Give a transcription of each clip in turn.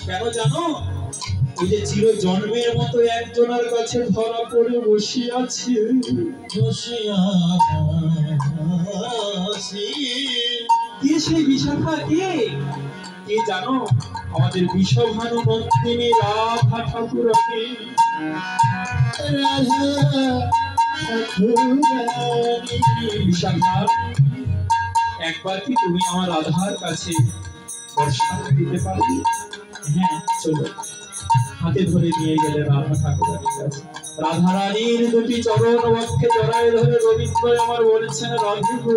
কেন জানো? ওই যে চির জন্মের মতো একজনের কাছে ধরা পড়ে বসে আছে। কে সেই বিশাখা? কে কে জানো? আমাদের বিশ্বভানু নন্দিনী রাধা ঠাকুরকে। বিশাখা, একবার কি তুমি আমার রাধার কাছে দর্শন দিতে পারবে? হ্যাঁ, চলো। হাতে ধরে নিয়ে গেলে রাধা ঠাকুরানীর কাছে। রাধা রানীর দুটি চরণ বক্ষে জড়ায় ধরে রবীন্দ্র আমার বলছেন, রাধে গো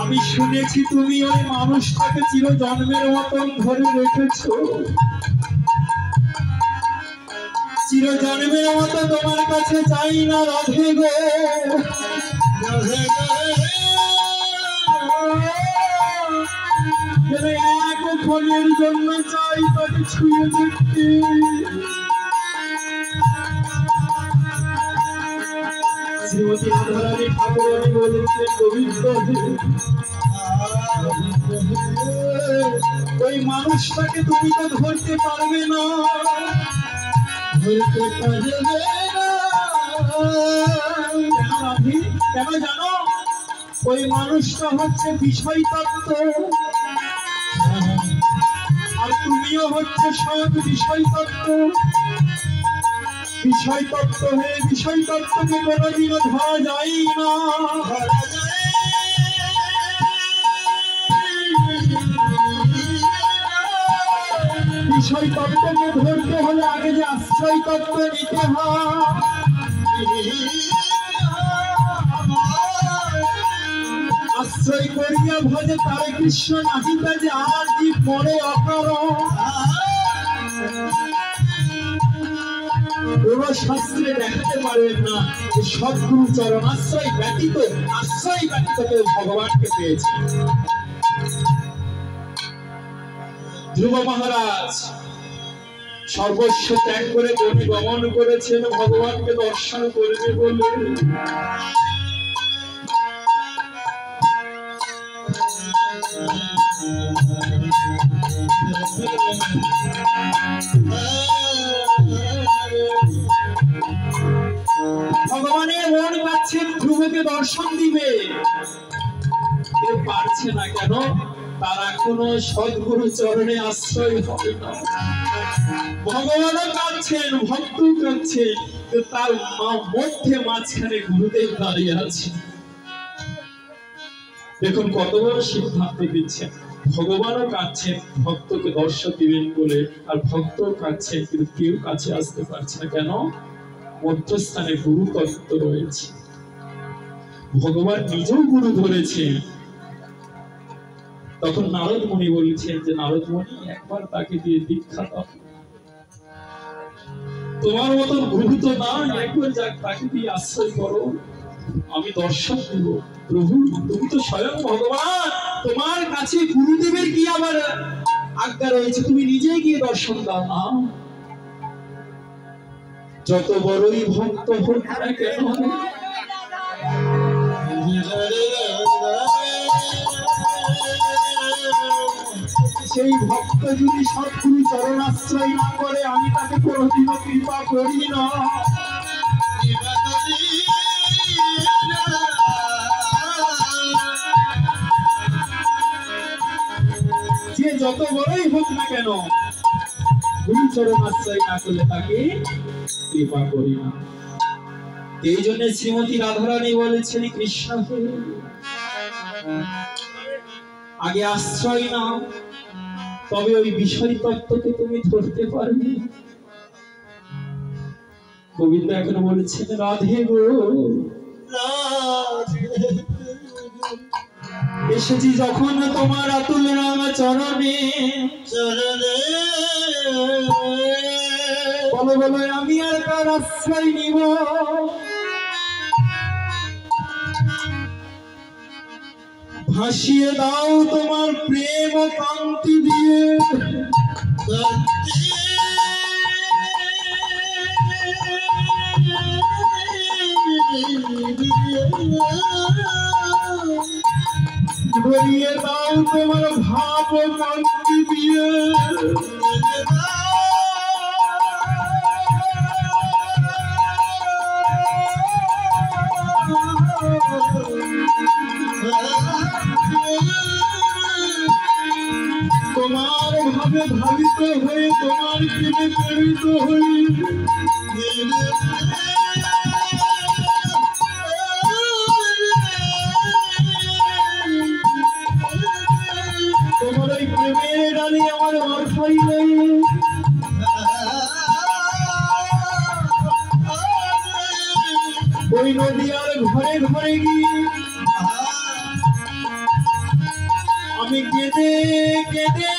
আমি শুনেছি তুমি ওই মানুষটাকে চির জন্মের মতন ধরে রেখেছো। চির জন্মের মতো তোমার কাছে চাই না রাধে গো, এক ক্ষণের জন্য চাই তাকে ছুঁয়ে দেখতে। শ্রীমতী রাধারানী ঠাকুরানী বলেছেন, গোবিন্দ ওই মানুষটাকে তুমি তো ধরতে পারবে না, ধরতে পারবে না। কেন জানো? ওই মানুষটা হচ্ছে বিষয় তত্ত্ব, আর তুমিও হচ্ছে সব বিষয় তত্ত্ব। বিষয় তত্ত্ব হয়ে বিষয় তত্ত্বকে কোনোদিনও ধরা যায় না। বিষয় তত্ত্বকে ধরতে হলে আগে যে আশ্রয় তত্ত্ব নিতে হয়। আশ্রয় করিয়া ভজে তারে কৃষ্ণ নাহিতা যে আর জীব পরে অকার। কোন শাস্ত্রে দেখাতে পারেন না যে সদ্গুরু চরণ আশ্রয় ব্যতীত কেউ ভগবানকে পেয়েছে। ধ্রুব মহারাজ সর্বস্ব ত্যাগ করে বনে গমন করেছেন ভগবানকে দর্শন করবে বলে। ভগবানের মন পাচ্ছেন ধ্রুবকে দর্শন দিবে, কেউ পারছে না। কেন? তারা কোনো সদ্গুরু চরণে আশ্রয় হবে না। ভগবানও কাঁদছেন, ভক্ত কাঁদছে, তার মধ্যে মাঝখানে গুরুদেব দাঁড়িয়ে আছে। দেখুন কত বড় সিদ্ধান্ত দিচ্ছেন। ভগবানও কাঁদছেন ভক্তকে দর্শন দিবেন বলে, আর ভক্ত কাঁদছেন, কিন্তু কেউ কাছে আসতে পারছে না। কেন? মধ্যস্থানে গুরু তত্ত্ব রয়েছে। ভগবান নিজেও গুরু ধরেছেন। তখন নারদ মুনি বলছেন যে, নারদ মুনি একবার তাকে দিয়ে দীক্ষা দাও। তোমার মতন গুরু তো না, একবার যাক তাকে দিয়ে আশ্রয় করো, আমি দর্শন দেব। প্রভু তুমি তো স্বয়ং ভগবান, তোমার কাছে গুরুদেবের কি আবার আজ্ঞা রয়েছে? তুমি নিজেই গিয়ে দর্শন দাও না। যত বড়ই ভক্ত হোক না কেন, সেই ভক্ত যদি সদ্গুরু চরণ আশ্রয় না করে, আমি তাকে কোনোদিনও কৃপা করি না। যে যত বড়ই হোক না কেন, গুরু চরণ আশ্রয় না করলে তাকে কৃপা করি না। এই জন্য শ্রীমতী রাধারানী বলেছেন, কৃষ্ণ আগে আশ্রয় নাও, তবে ওই বিষয় তত্ত্বকে তুমি ধরতে পারবে। গোবিন্দ এখন বলেছেন, রাধে গো এসেছি যখন তোমার আতুল রাম চরণে, বলো বলো আমি আর কার আশ্রয় নিব? ভাসিয়ে দাও তোমার প্রেম কান্তি দিয়ে, তোমার ভাব মন্ত্রী দিয়ে তোমার ভাবে ভাবিত হয়ে তোমার প্রেমে প্রেরিত হই তোমার ওই প্রেমের ডালে আমার অর্থাই নেই ওই নদীয়ার ঘরে ঘরে গিয়ে আমি কেঁদে কেঁদে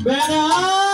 বেড়াই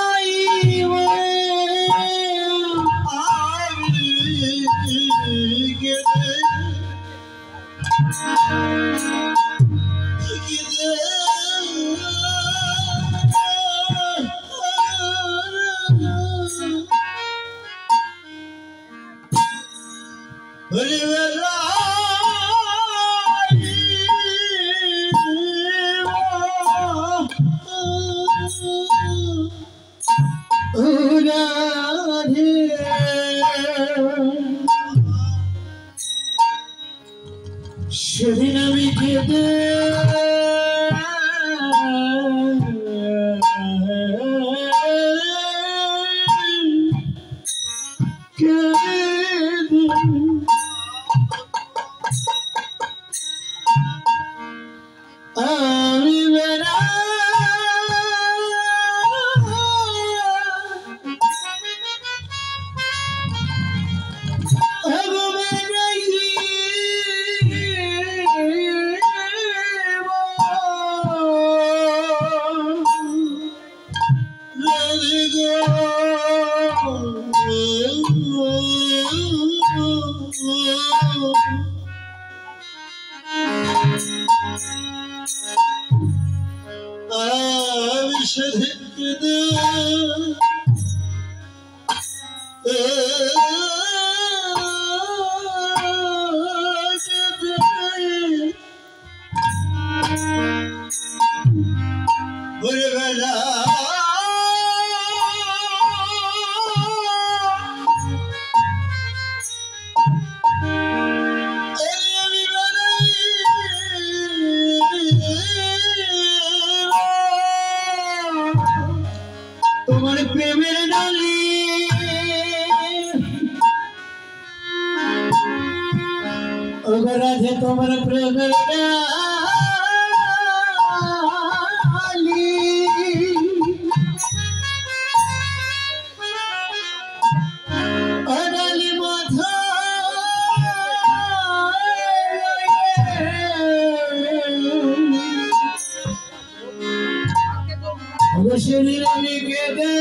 সেদিন আমি কেঁদে আমি সেদিন কেঁদে ঘুরে বেড়া তোমার প্রেমের ডালি ওগো রাধে তোমার প্রেমের ডালি ও ডালি মাথা সেদিন আমি কেঁদে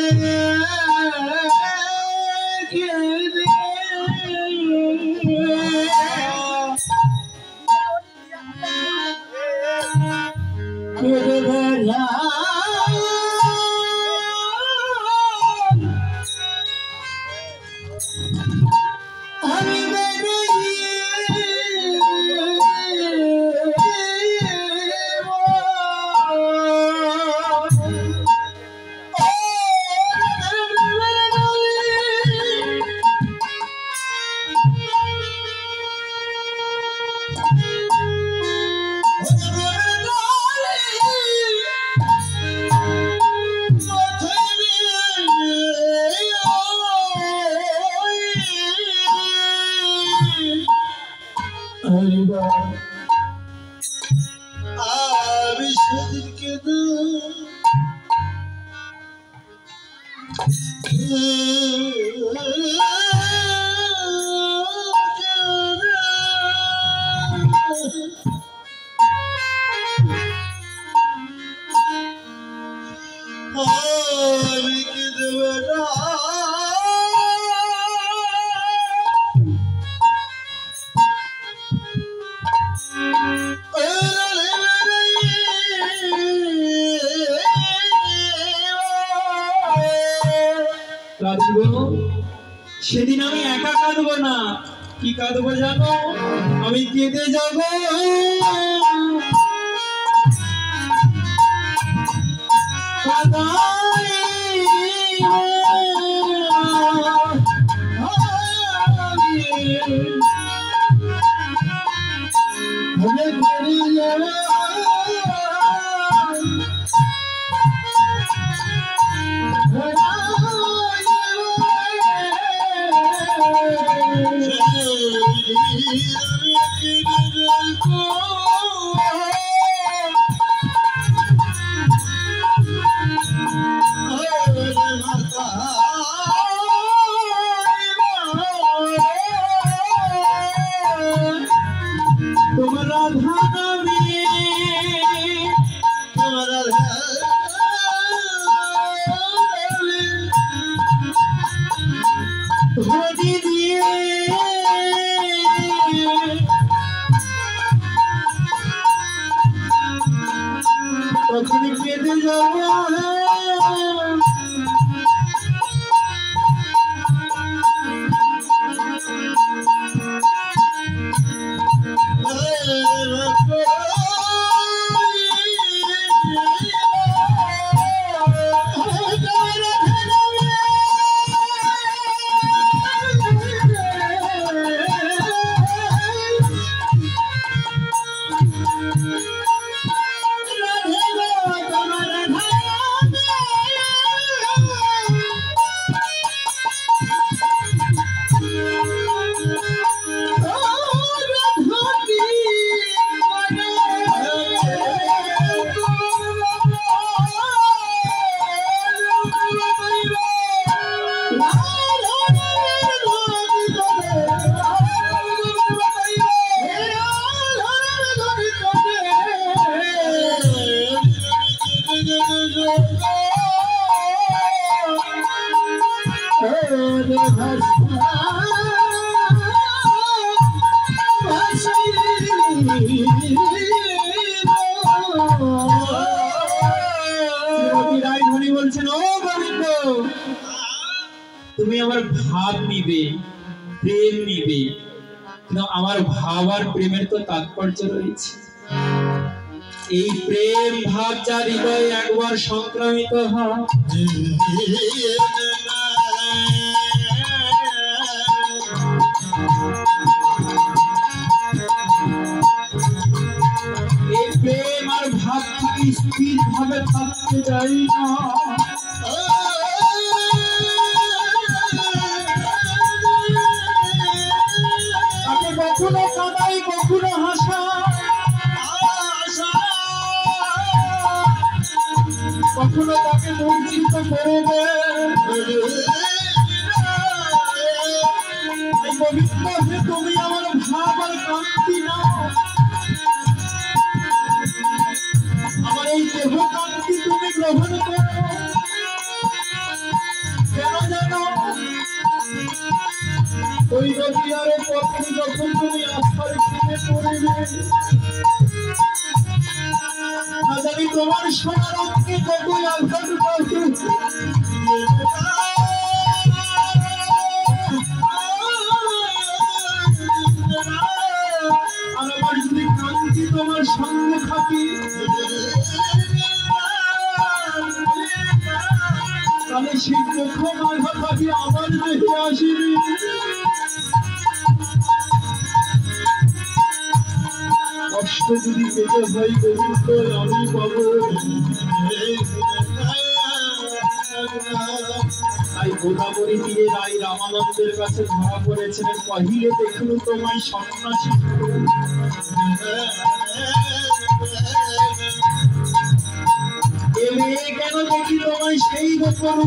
কেঁদে কেঁদে বেড়া আমি আমি সেদিন কেঁদে আমি কেঁদে বেড়া সেদিন আমি একা কাঁদবো না কি কাঁদবো জানো? আমি কেঁদে যাব তখন কেঁদে যাব তুমি আমার ভাব নিবে, প্রেম নিবে, কিন্তু আমার ভাব আর প্রেমের তো তাৎপর্য রয়েছে। এই প্রেম ভাব যার হৃদয়ে একবার সংক্রামিত হয়, এই প্রেম আর ভাব থেকে স্থির ভাবে থাকতে চাই না। কখনো কাদাই, কখনো হাসা, কখনো তাকে মূর্ছিত করে পবিত্র হয়ে তুমি আমার ভাব আর কান্তি নাও। আমার এই দেহ কান্তি তুমি গ্রহণ করো। কেন জানো? ওই নদীয়ারে পথে যখন তুমি আস্থার প্রেমে পড়িবে, না জানি তোমার সোনার অঙ্কে কতই আঘাত পাবে। আর আমার যদি কান্তি তোমার সঙ্গে থাকি, তাহলে সেই প্রথম আঘাত থাকি আমার দেহে আসিবে। কষ্ট যদি পেতে হয় গোবিন্দ আমি পাবো। তাই গোদাবরী তীরে রাই রামানন্দের কাছে ধরা পড়েছিলেন, কহিলে দেখল তোমায় সন্ন্যাসী। এ মেয়ে কেন দেখি তোমায় সেই গোপন,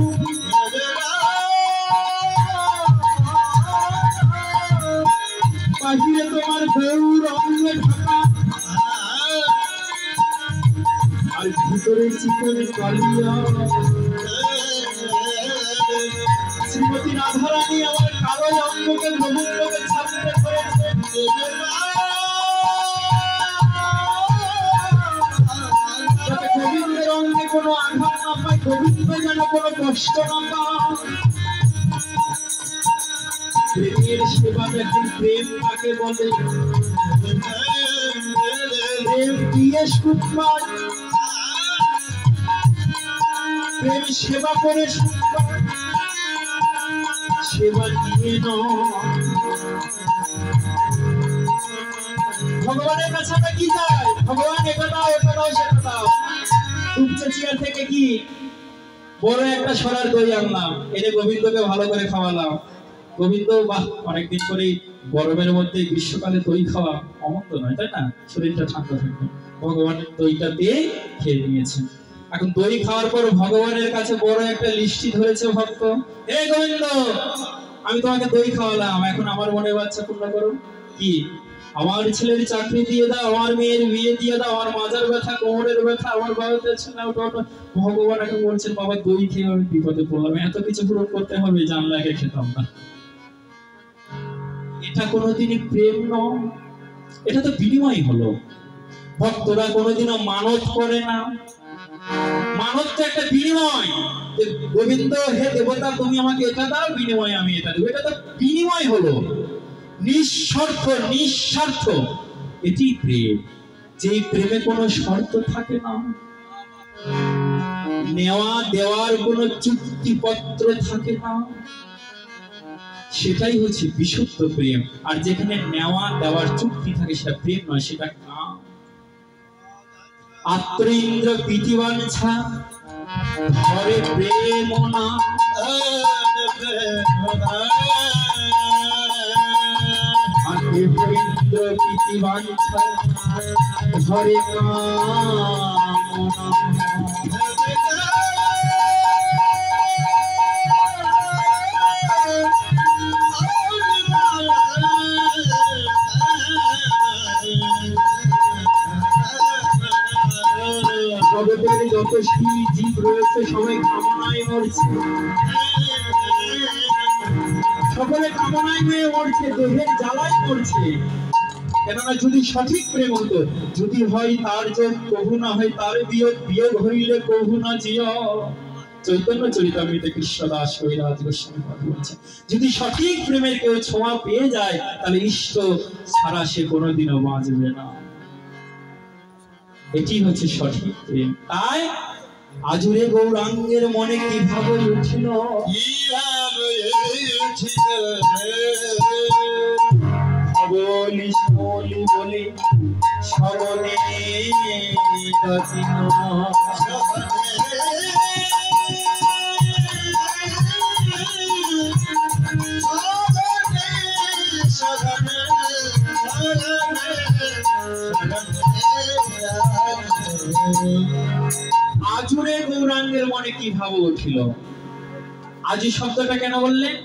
বাহিরে তোমার গৌর অঙ্গে ঢাকা, আর ভিতরে চিকন কালিয়া। শ্রীমতী রাধারানী আমার কালো অঙ্গকে গোবিন্দকে ছাপিয়ে ধরেছে। যাতে গোবিন্দের অঙ্গে কোনো আঘাত না পায়, গোবিন্দ যেন কোনো কষ্ট না পায়। প্রেমের সেবা দেখুন, প্রেম কাকে বলে? প্রেম দিয়ে সুখ পায়, প্রেম সেবা করে সুখ পায়, সেবা নিয়ে নয়। ভগবানের কাছে আমরা কি চাই? ভগবান এটা দাও, এটা দাও, সেটা দাও। উপচেচিয়া থেকে কি বড় একটা সরার দই আনলাম, এনে গোবিন্দকে ভালো করে খাওয়ালাম। গোবিন্দ বাহ, অনেকদিন পরে গরমের মধ্যে গ্রীষ্মকালে দই খাওয়া অমন্দ নয়, তাই না? শরীরটা ঠান্ডা থাকবে। ভগবানের দইটা দিয়ে খেয়ে নিয়েছেন। এখন দই খাওয়ার পর ভগবানের কাছে বড় একটা লিস্টি ধরেছে ভক্ত, হে গোবিন্দ, আমি তোমাকে দই খাওয়ালাম, এখন আমার মনে বাচ্চা পূর্ণ করো। কি? আমার ছেলের চাকরি দিয়ে দাও, আমার মেয়ের বিয়ে দিয়ে দাও, আমার মাজার ব্যথা, কোমরের ব্যথা, আমার বাবা যাচ্ছে না, ওটা ওটা। ভগবান এখন বলছেন, বাবা দই খেয়ে আমি বিপদে পড়লাম, এত কিছু পূরণ করতে হবে, জানলে আগে খেতাম না। এটা কোনোদিনই প্রেম নয়, এটা তো বিনিময় হলো। ভক্তরা কোনোদিনও মানত করে না, মানত তো একটা বিনিময়। গোবিন্দ, হে দেবতা, তুমি আমাকে এটা দাও, বিনিময়ে আমি এটা দেবো। এটা তো বিনিময় হলো, নিঃশর্ত, নিঃস্বার্থ। এটি প্রেম, যেই প্রেমে কোনো শর্ত থাকে না, নেওয়া দেওয়ার কোনো চুক্তিপত্র থাকে না, সেটাই হচ্ছে বিশুদ্ধ প্রেম। আর যেখানে নেওয়া দেওয়ার চুক্তি থাকে, সেটা প্রেম নয়, সেটা কাম। আত্র ইন্দ্র প্রীতিবাঞ্ছা ধরে প্রেম না, ইন্দ্র প্রীতিবাঞ্ছা ধরে কামনা। জগতের যত জীব রয়েছে সবাই কামনায় মরছে, সকলে কামনায় হয়ে মরছে, দেহের জ্বালায় মরছে। কেননা যদি সঠিক প্রেম হতো, যদি হয় তার যোগ কভু না হয় তার বিয়োগ, বিয়োগ হইলে কভু না জিয়। চৈতন্য চরিতামৃতে কৃষ্ণদাস কবিরাজ গোস্বামী কথা বলছেন, যদি সঠিক প্রেমের কেউ ছোঁয়া পেয়ে যায়, তাহলে ইষ্ট ছাড়া সে কোনোদিনও বাঁচবে না। এটি হচ্ছে সঠিক প্রেম। তাই আজুরে গৌরাঙ্গের মনে কিভাবে উঠিল, বলি বলি বলি সবনে আজুরে গৌরাঙ্গের মনে কি ভাব উঠিল। আজু শব্দটা কেন বললেন?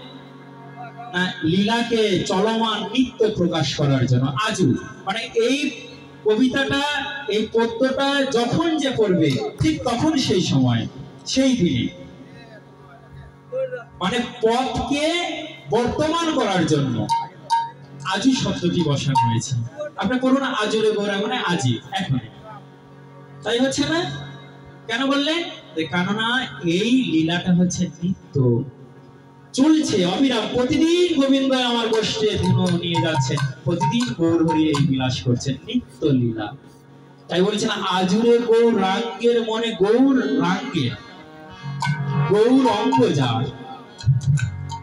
না, লীলাকে চলমান নিত্য প্রকাশ করার জন্য আজু। মানে এই কবিতাটা, এই পদ্যটা যখন যে পড়বে, ঠিক তখন সেই সময়, সেই দিনে, মানে পথকে বর্তমান করার জন্য আজু শব্দটি বসানো হয়েছে। আপনি করুন আজুরে গৌরাঙ্গ, মানে আজি, এখন। তাই হচ্ছে না? কেন বললেন? কেননা এই লীলাটা হচ্ছে নিত্য চলছে, অবিরাম। প্রতিদিন গোবিন্দ আমার গোষ্ঠে ধুনো নিয়ে যাচ্ছেন, প্রতিদিন গৌর হরি এই বিলাস করছেন, নিত্য লীলা। তাই বলছেন আজুরে গৌরাঙ্গের মনে, গৌর রাঙ্গের, গৌর অঙ্গ যার,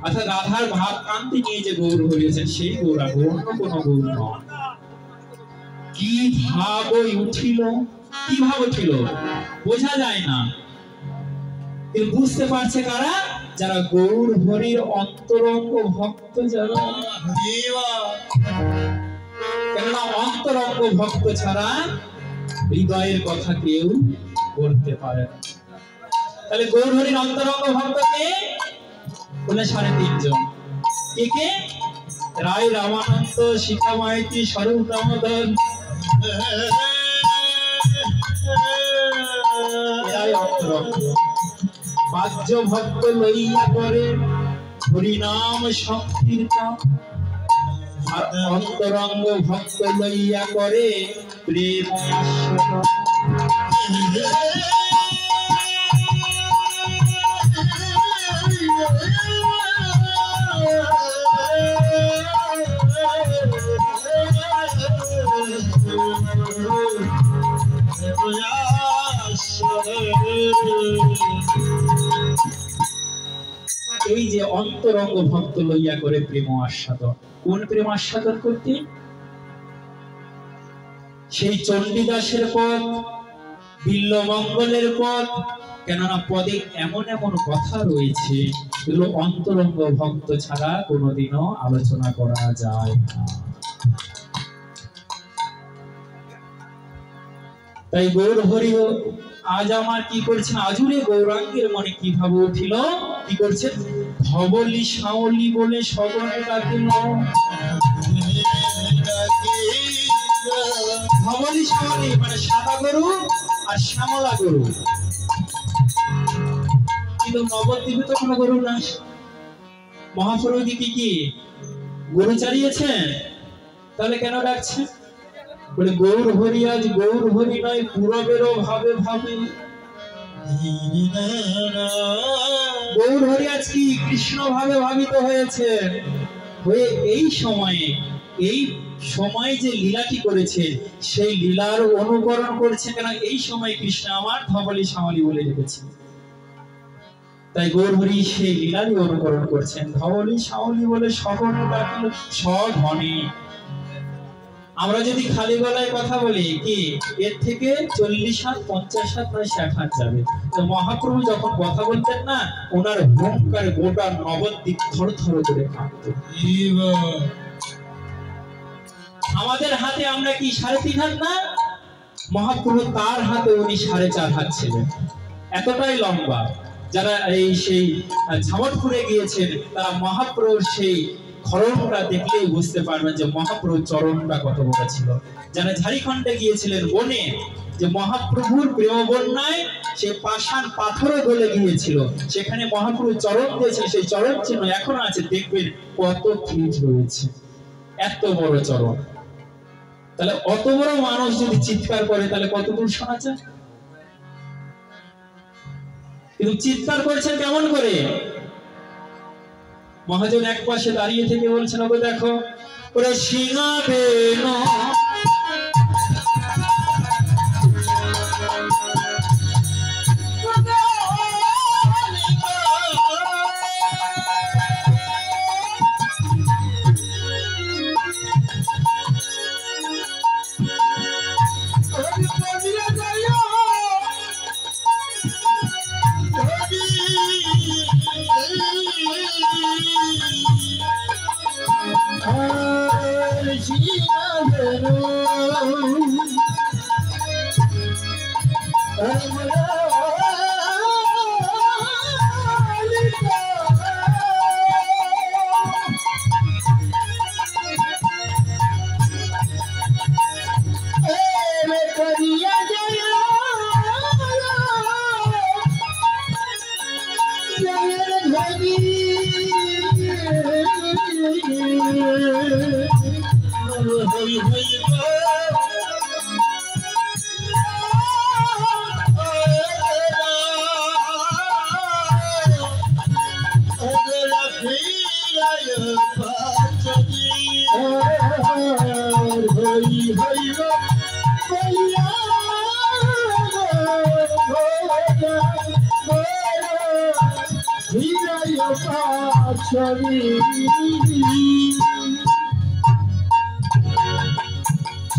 অর্থাৎ রাধার ভাব কান্তি নিয়ে যে গৌর হরিয়েছেন, সেই গৌরাঙ্গ, অন্য কোন গৌর নয়। কি ভাব উঠিল, কি ভাব উঠিল বোঝা যায় না, কিন্তু বুঝতে পারছে কারা? যারা গৌর হরির অন্তরঙ্গ ভক্ত যারা। কেননা অন্তরঙ্গ ভক্ত ছাড়া হৃদয়ের কথা কেউ বলতে পারে না। তাহলে গৌর হরির অন্তরঙ্গ ভক্ত কে? বলে 3.5 জন। কে কে? রায় রামানন্দ, শিখা মাইতি, স্বরূপ দামোদর, এরাই অন্তরঙ্গ। বাহ্য ভক্ত লইয়া করে হরিনাম সংকীর্তন, আর অন্তরঙ্গ ভক্ত লইয়া করে প্রেম আস্বাদন। এই যে অন্তরঙ্গ ভক্ত লইয়া করে প্রেম আস্বাদন। কোন প্রেম আস্বাদন করতে? সেই চণ্ডীদাসের পদ, বিল্বমঙ্গলের পদ। কেননা পদে এমন এমন কথা রয়েছে এগুলো অন্তরঙ্গ ভক্ত ছাড়া কোনোদিনও আলোচনা করা যায় না। তাই গৌর হরি আজ আমার কি করছেন, আজুরে গৌরাঙ্গের মনে কি ভাব উঠিল, কি করছেন, ধবলি শাওলি বলে সগনে ডাকিল। ধবলি শাওলি মানে সাদা গরু আর শ্যামলা গরু, কিন্তু নবদ্বীপে তো কোনো গরু না। মহাপ্রভু কি গরু চালিয়েছেন? তাহলে কেন ডাকছেন? বলে গৌর হরি আজ গৌর হরি নয় পূরবেরও ভাবে ভাবে। গৌর হরি আজ কি কৃষ্ণ ভাবে ভাবিত হয়েছে, হয়ে এই সময়ে যে লীলাটি করেছেন সেই লীলার অনুকরণ করছে। কেন এই সময় কৃষ্ণ আমার ধবলি শাওলি বলে রেখেছে, তাই গৌর হরি সেই লীলারই অনুকরণ করছেন। ধবলি শাওলি বলে সগনে ডাকিল সঘনে। আমরা যদি খালি গলায় কথা বলি কি এর থেকে 40 হাত 50 হাত নয় 60 হাত যাবে। তো মহাপ্রভু যখন কথা বলতেন না, ওনার হুঙ্কারে গোটা নবদ্বীপ থরথর করে কাঁপত। আমাদের হাতে আমরা কি 3.5 হাত না, মহাপ্রভু তার হাতে উনি 4.5 হাত ছিলেন, এতটাই লম্বা। যারা এই সেই ঝামটপুরে গিয়েছেন তারা মহাপ্রভুর সেই খড়মটা দেখলেই বুঝতে পারবেন যে মহাপ্রভুর চরণটা কত বড় ছিল। যারা ঝাড়খণ্ডে গিয়েছিলেন বনে, যে মহাপ্রভুর প্রেম বন্যায় সে পাষাণ পাথরও গলে গিয়েছিল, সেখানে মহাপ্রভু চরণ দিয়েছিল, সেই চরণ চিহ্ন এখনো আছে, দেখবেন কত ফিট রয়েছে, এত বড় চরণ। তাহলে অত বড় মানুষ যদি চিৎকার করে তাহলে কত দূর শোনা যায়? কিন্তু চিৎকার করছেন কেমন করে? মহাজন এক পাশে দাঁড়িয়ে থেকে বলছেন, ওকে দেখো ওরা সিংহাবে না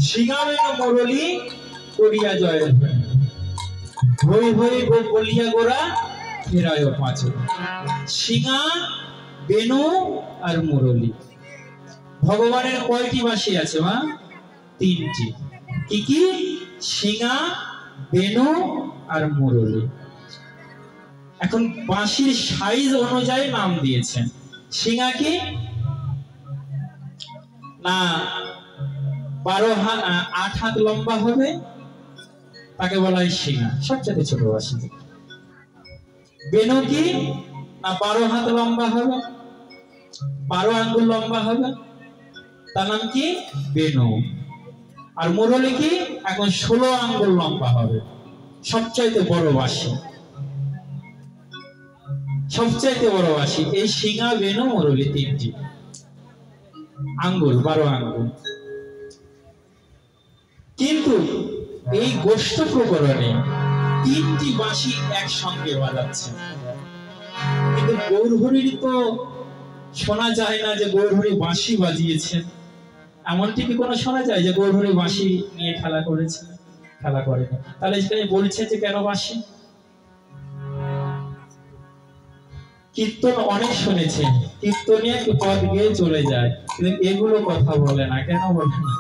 সিংহাবেন মুরলী করিয়া জয় হই হই বলিয়া গোরা ফেরায় পাঁচ। সিংহা, বেনু আর মুরলী, ভগবানের কয়টি বাঁশি আছে মা? 3টি। কি কি? সিংহা, বেনু আর মুরলী। এখন বাঁশির সাইজ অনুযায়ী নাম দিয়েছেন। সিংহা কি না 8 হাত লম্বা হবে, তাকে বলা হয় সিংহা, সবচেয়ে ছোট বাঁশি। বেনু কি না 12 হাত লম্বা হবে, 12 আঙ্গুল লম্বা হবে, তার নাম কি? বেনু। আর মুরলী কি এখন 16 আঙ্গুল লম্বা হবে, সবচাইতে বড় বাঁশি, সবচাইতে বড় বাঁশি। এই সিংহা, বেনু, মুরলী 3টি আঙ্গুল, 12 আঙ্গুল। কিন্তু এই গোষ্ঠ প্রকরণে 3টি বাঁশি একসঙ্গে বাজাচ্ছে। কিন্তু গৌরহরির তো শোনা যায় না যে গৌরহরি বাঁশি বাজিয়েছেন। এমনটি কি কোনো শোনা যায় যে গৌরহরি বাঁশি নিয়ে খেলা করেছে? খেলা করেনি। তাহলে এখানে বলছে যে কেন বাঁশি? কীর্তন অনেক শুনেছেন, কীর্তনে পদ গিয়ে চলে যায়, কিন্তু এগুলো কথা বলে না। কেন বলে না?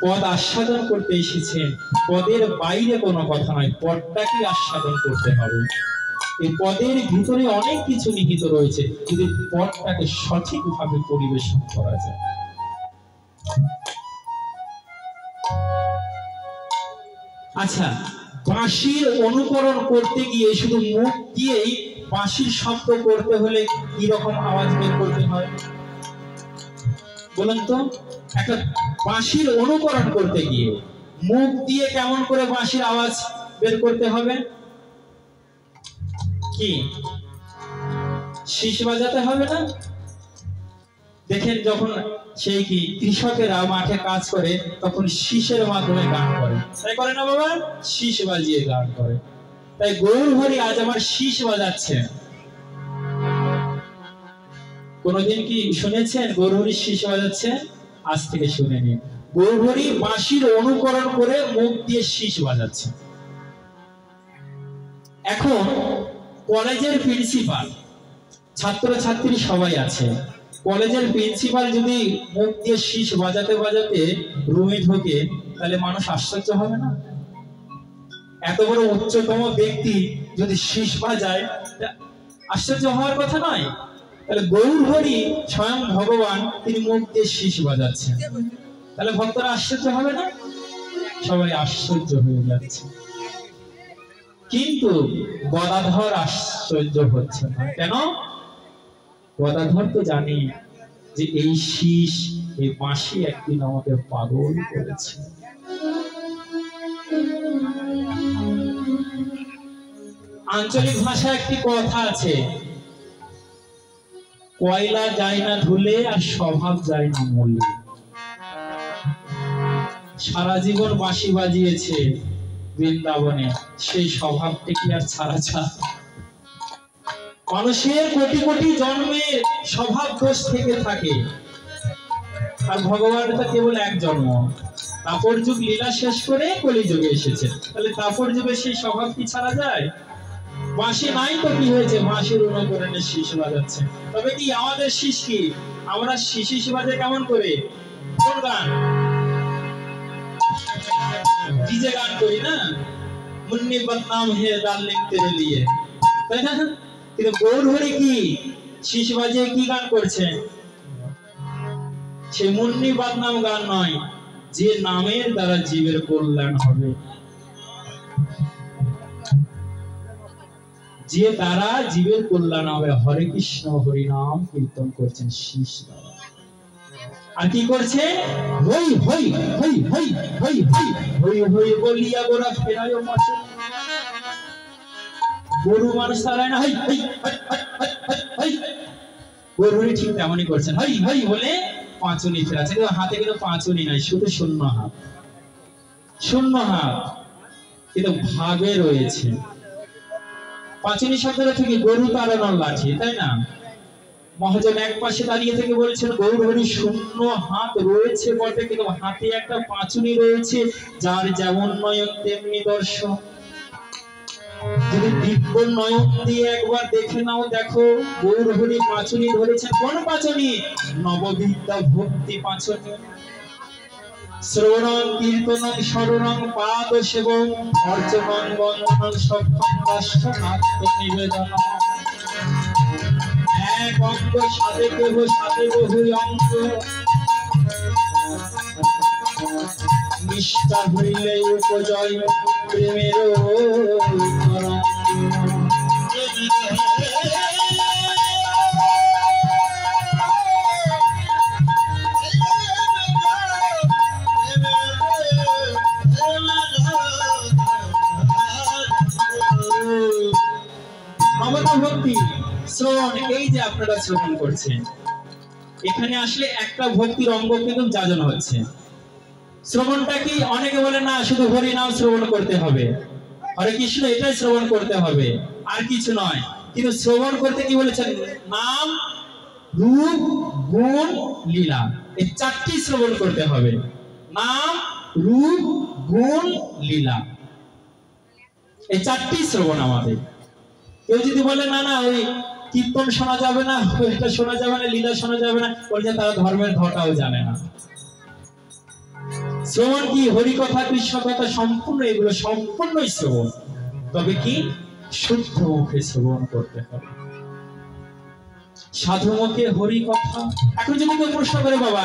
পদ আস্বাদন করতে এসেছেন, পদের বাইরে কোনো কথা নয়, পদটাকে আস্বাদন করতে হবে। এই পদের ভিতরে অনেক কিছু নিহিত রয়েছে, যদি পদটাকে সঠিকভাবে পরিবেশন করা যায়। আচ্ছা, বাঁশির অনুকরণ করতে গিয়ে শুধু মুখ দিয়েই বাঁশির শব্দ করতে হলে কি রকম আওয়াজ বের করতে হয় বলুন তো? একটা বাঁশির অনুকরণ করতে গিয়ে মুখ দিয়ে কেমন করে বাঁশির আওয়াজ বের করতে হবে? কি শীষ বাজাতে হবে না? দেখেন যখন সেই কি কৃষকেরা মাঠে কাজ করে তখন শীষের মাধ্যমে গান করে, তাই করে না বাবা? শীষ বাজিয়ে গান করে। তাই গৌরহরি আজ আমার শীষ বাজাচ্ছে। কোনদিন কি শুনেছেন গৌরহরি শীষ বাজাচ্ছে? আজ থেকে শুনে নিন। গৌরহরি বাঁশির অনুকরণ করে মুখ দিয়ে শীষ বাজাচ্ছে। এখন কলেজের প্রিন্সিপাল, ছাত্রছাত্রী সবাই আছে, কলেজের প্রিন্সিপাল যদি মুখ দিয়ে শীষ বাজাতে বাজাতে রুমে ঢোকে, তাহলে মানুষ আশ্চর্য হবে না? এত বড় উচ্চতম ব্যক্তি যদি শীষ বাজায়, আশ্চর্য হওয়ার কথা নয়? তাহলে গৌরহরি স্বয়ং ভগবান, তিনি মুখ দিয়ে শীষ বাজাচ্ছেন, তাহলে ভক্তরা আশ্চর্য হবে না? সবাই আশ্চর্য হয়ে যাচ্ছে। কিন্তু গদাধর আশ্চর্য হচ্ছে না। কেন? গদাধর তো জানি যে এই শীষ, এই বাঁশি একদিন আমাকে পাগল করেছে। আঞ্চলিক ভাষায় একটি কথা আছে, কয়লা যায় না ধুলে আর স্বভাব যায় না মূলে। সারা জীবন বাঁশি বাজিয়েছে বৃন্দাবনে, সেই স্বভাবটা কি আর ছাড়া যায়? মানুষের কোটি কোটি জন্মের স্বভাব দোষ থেকে থাকে, আর ভগবানের তো কেবল এক জন্ম, তাপর যুগ লীলা শেষ করে কলিযুগে এসেছে। তাহলে তাপর যুগে সেই স্বভাব কি ছাড়া যায়? বাঁশি নাই তো কি হয়েছে, বাঁশির অনুকরণে শীষ বাজাচ্ছে। তবে কি আমাদের শীষ কি? আমরা শীষ বাজে কেমন করে? কোন গান? ডিজে গান করি না, মুন্নি বদনাম হে ডার্লিং তেরে লিয়ে, তাই না? কিন্তু গৌরহরি কি শীষ বাজিয়ে কি গান করছে? সে মুন্নি বদনাম গান নয়, যে নামের দ্বারা জীবের কল্যাণ হবে, যে দ্বারা জীবের কল্যাণ হবে, হরে কৃষ্ণ হরি নাম কীর্তন করছেন শীষ দ্বারা। আর কি করছে? হই হই হই হই হই হই হই হই বলিয়া গোরা ফেরায় মাঠে। গরু মানুষ তারায় না, হই হই হই। গরুরি ঠিক তেমনই করছেন, হই হই বলে পাঁচুনি ফেরাচ্ছে। কিন্তু হাতে কিন্তু পাঁচুনি নাই, শুধু শূন্য হাত, শূন্য হাত, কিন্তু ভাবে রয়েছে। পাঁচুনি শব্দটা থেকে গরু তাড়ানোর লাঠি, তাই না? মহাজন এক পাশে দাঁড়িয়ে থেকে বলছেন গৌরহরি শূন্য হাত রয়েছে বটে, কিন্তু হাতে একটা পাঁচুনি রয়েছে, যার যেমন নয়ন তেমনি দর্শন। যদি দিব্য নয়ন দিয়ে একবার দেখে নাও, দেখো গৌরহরি পাঁচুনি ধরেছেন। কোন পাঁচুনি? নববিদ্যা ভক্তি পাঁচুনি। শ্রবণং কীর্তনং শরণং পাদ সেবং অর্চনং বন্দনং সক্ষম রাষ্ট্রনাথ নিবেদন। এক অঙ্গ সাথে কেহ সাথে বহু অঙ্গ, নিষ্ঠা হইলে উপজয় প্রেমের ভক্তি শ্রবণ। এই যে আপনারা শ্রবণ করছেন, এখানে আসলে একটা ভক্তির অঙ্গ কিন্তু যাজন হচ্ছে। শ্রবণটা কি? অনেকে বলে না শুধু হরি নাম শ্রবণ করতে হবে, হরে কৃষ্ণ এটাই শ্রবণ করতে হবে। আর কিছু নয়। কিন্তু শ্রবণ করতে কি বলেছেন? নাম, রূপ, গুণ, লীলা, এই চারটি শ্রবণ করতে হবে। নাম, রূপ, গুণ, লীলা, এই চারটি শ্রবণ আমাদের। কেউ যদি বলে না না ওই কীর্তন শোনা যাবে না, ওইটা শোনা যাবে না, লীলা শোনা যাবে না, বলছে তারা ধর্মের ধটাও জানে না। শ্রবণ কি? হরিকথা, কৃষ্ণ কথা, সম্পূর্ণ এগুলো সম্পূর্ণই শ্রবণ। তবে কি? শুদ্ধ মুখে শ্রবণ করতে হবে, সাধু মুখে হরি কথা। এখন যদি কেউ প্রশ্ন করে, বাবা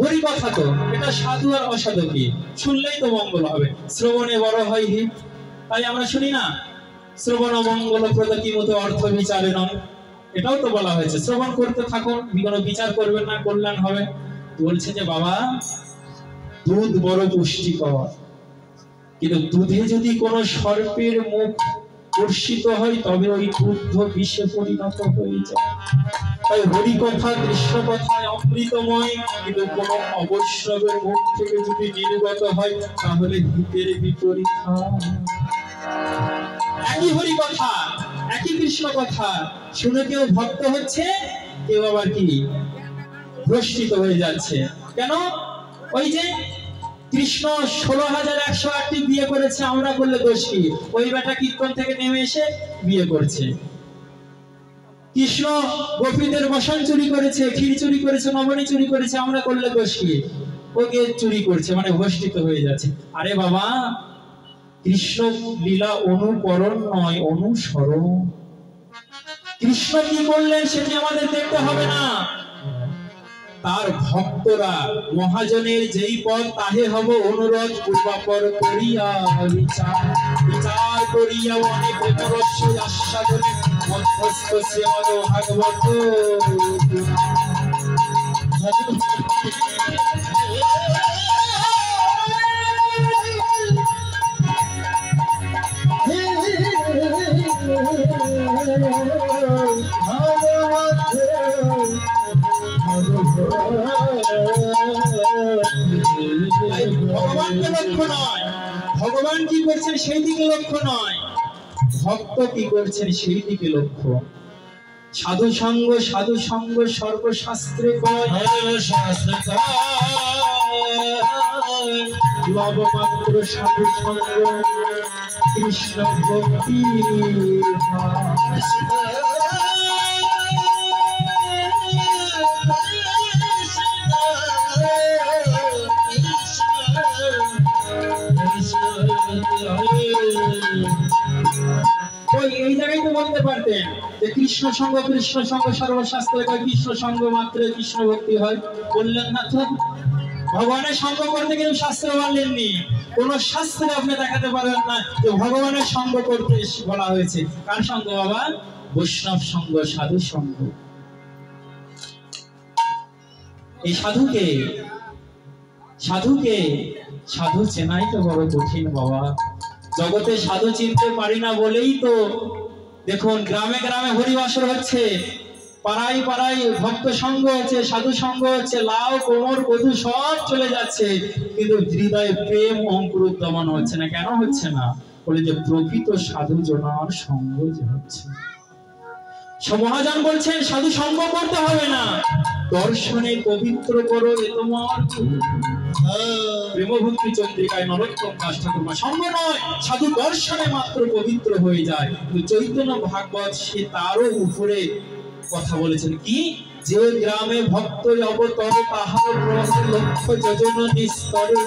হরি কথা তো এটা সাধু আর অসাধু কি? শুনলেই তো মঙ্গল হবে, শ্রবণে বড় হয় হিত। তাই আমরা শুনি না, শ্রবণ মঙ্গল প্রদতি মতো অর্থ বিচারে নয়, এটাও তো বলা হয়েছে। শ্রবণ করতে থাকুন, কোনো বিচার করবেন না, কল্যাণ হবে। বলছে যে বাবা দুধ বড় পুষ্টিকর, কিন্তু দুধে যদি কোনো সর্পের মুখ কর্ষিত হয় তবে ওই দুধ বিষে পরিণত হয়ে যায়। তাই হরি কথা, কৃষ্ণ কথায় অমৃতময়, কিন্তু কোন অবৈষ্ণবের মুখ থেকে যদি নির্গত হয় তাহলে হিতের বিপরীত হয়। একই হরি কথা, একই কৃষ্ণ কথা শুনে কেউ ভক্ত হচ্ছে, কেউ আবার কি ভ্রষ্টিত হয়ে যাচ্ছে। কেন? ওই যে কৃষ্ণ 16,108টি বিয়ে করেছে, আমরা করলে দোষ কি? ওই বেটা কীর্তন থেকে নেমে এসে বিয়ে করছে। কৃষ্ণ গোপীদের বসন চুরি করেছে, ক্ষীর চুরি করেছে, নবনী চুরি করেছে, আমরা করলে দোষ কি? ওকে চুরি করছে, মানে ভ্রষ্টিত হয়ে যাচ্ছে। আরে বাবা, কৃষ্ণ লীলা অনুকরণ নয়, অনুসরণ। কৃষ্ণ কি করলেন সেটি আমাদের দেখতে হবে না, তার ভক্তরা মহাজনের যেই পদ তাহে হব অনুরোধ পূর্বাপর করিয়া বিচার, বিচার করিয়া অনেক অমরস্য আস্বাদনে মধ্যস্থ শ্রীমদ ভাগবত। ভগবানকে লক্ষ্য নয়, ভগবান কি করছেন সেই দিকে লক্ষ্য নয়, ভক্ত কি করছেন সেই দিকে লক্ষ্য। সাধু সঙ্গ, সাধু সঙ্গ সর্বশাস্ত্রে কয়, লবমাত্র সাধু সঙ্গ কৃষ্ণ ভক্তি। এই জায়গায় তো বলতে পারতেন যে কৃষ্ণ সঙ্গ সর্বশাস্ত্রে কয়, কৃষ্ণ সঙ্গ মাত্র কৃষ্ণ ভক্তি হয়। বললেন না তো। ভগবানের সঙ্গ করতে কিন্তু শাস্ত্র বলেননি, কোন শাস্ত্রে আপনি দেখাতে পারবেন না যে ভগবানের সঙ্গ করতে বলা হয়েছে। কার সঙ্গ বাবা? বৈষ্ণব সঙ্গ, সাধু সঙ্গ। এই সাধুকে সাধুকে সাধু চেনাই তো বড় কঠিন বাবা। জগতে সাধু চিনতে পারি না বলেই তো দেখুন গ্রামে গ্রামে হরিবাসর হচ্ছে, পাড়ায় পাড়ায় ভক্ত সঙ্গ হচ্ছে, সাধু সঙ্গ হচ্ছে, লাউ কোমর কদু সব চলে যাচ্ছে, কিন্তু হৃদয়ে প্রেম অঙ্কুরোদ্গমন হচ্ছে না। কেন হচ্ছে না? বলে যে প্রকৃত সাধু জনার সঙ্গ যে হচ্ছে। মহাজন বলছেন সাধু সঙ্গ করতে হবে না, দর্শনে পবিত্র করো এ তোমার প্রেমভক্তি চন্দ্রিকায় নরোত্তম দাস ঠাকুর। সঙ্গ নয়, সাধু দর্শনে মাত্র পবিত্র হয়ে যায়। চৈতন্য ভাগবত সে তারও উপরে কথা বলেছেন কি, যে গ্রামে ভক্ত অবতর তাহার লক্ষ্য যোজন নিস্তরে।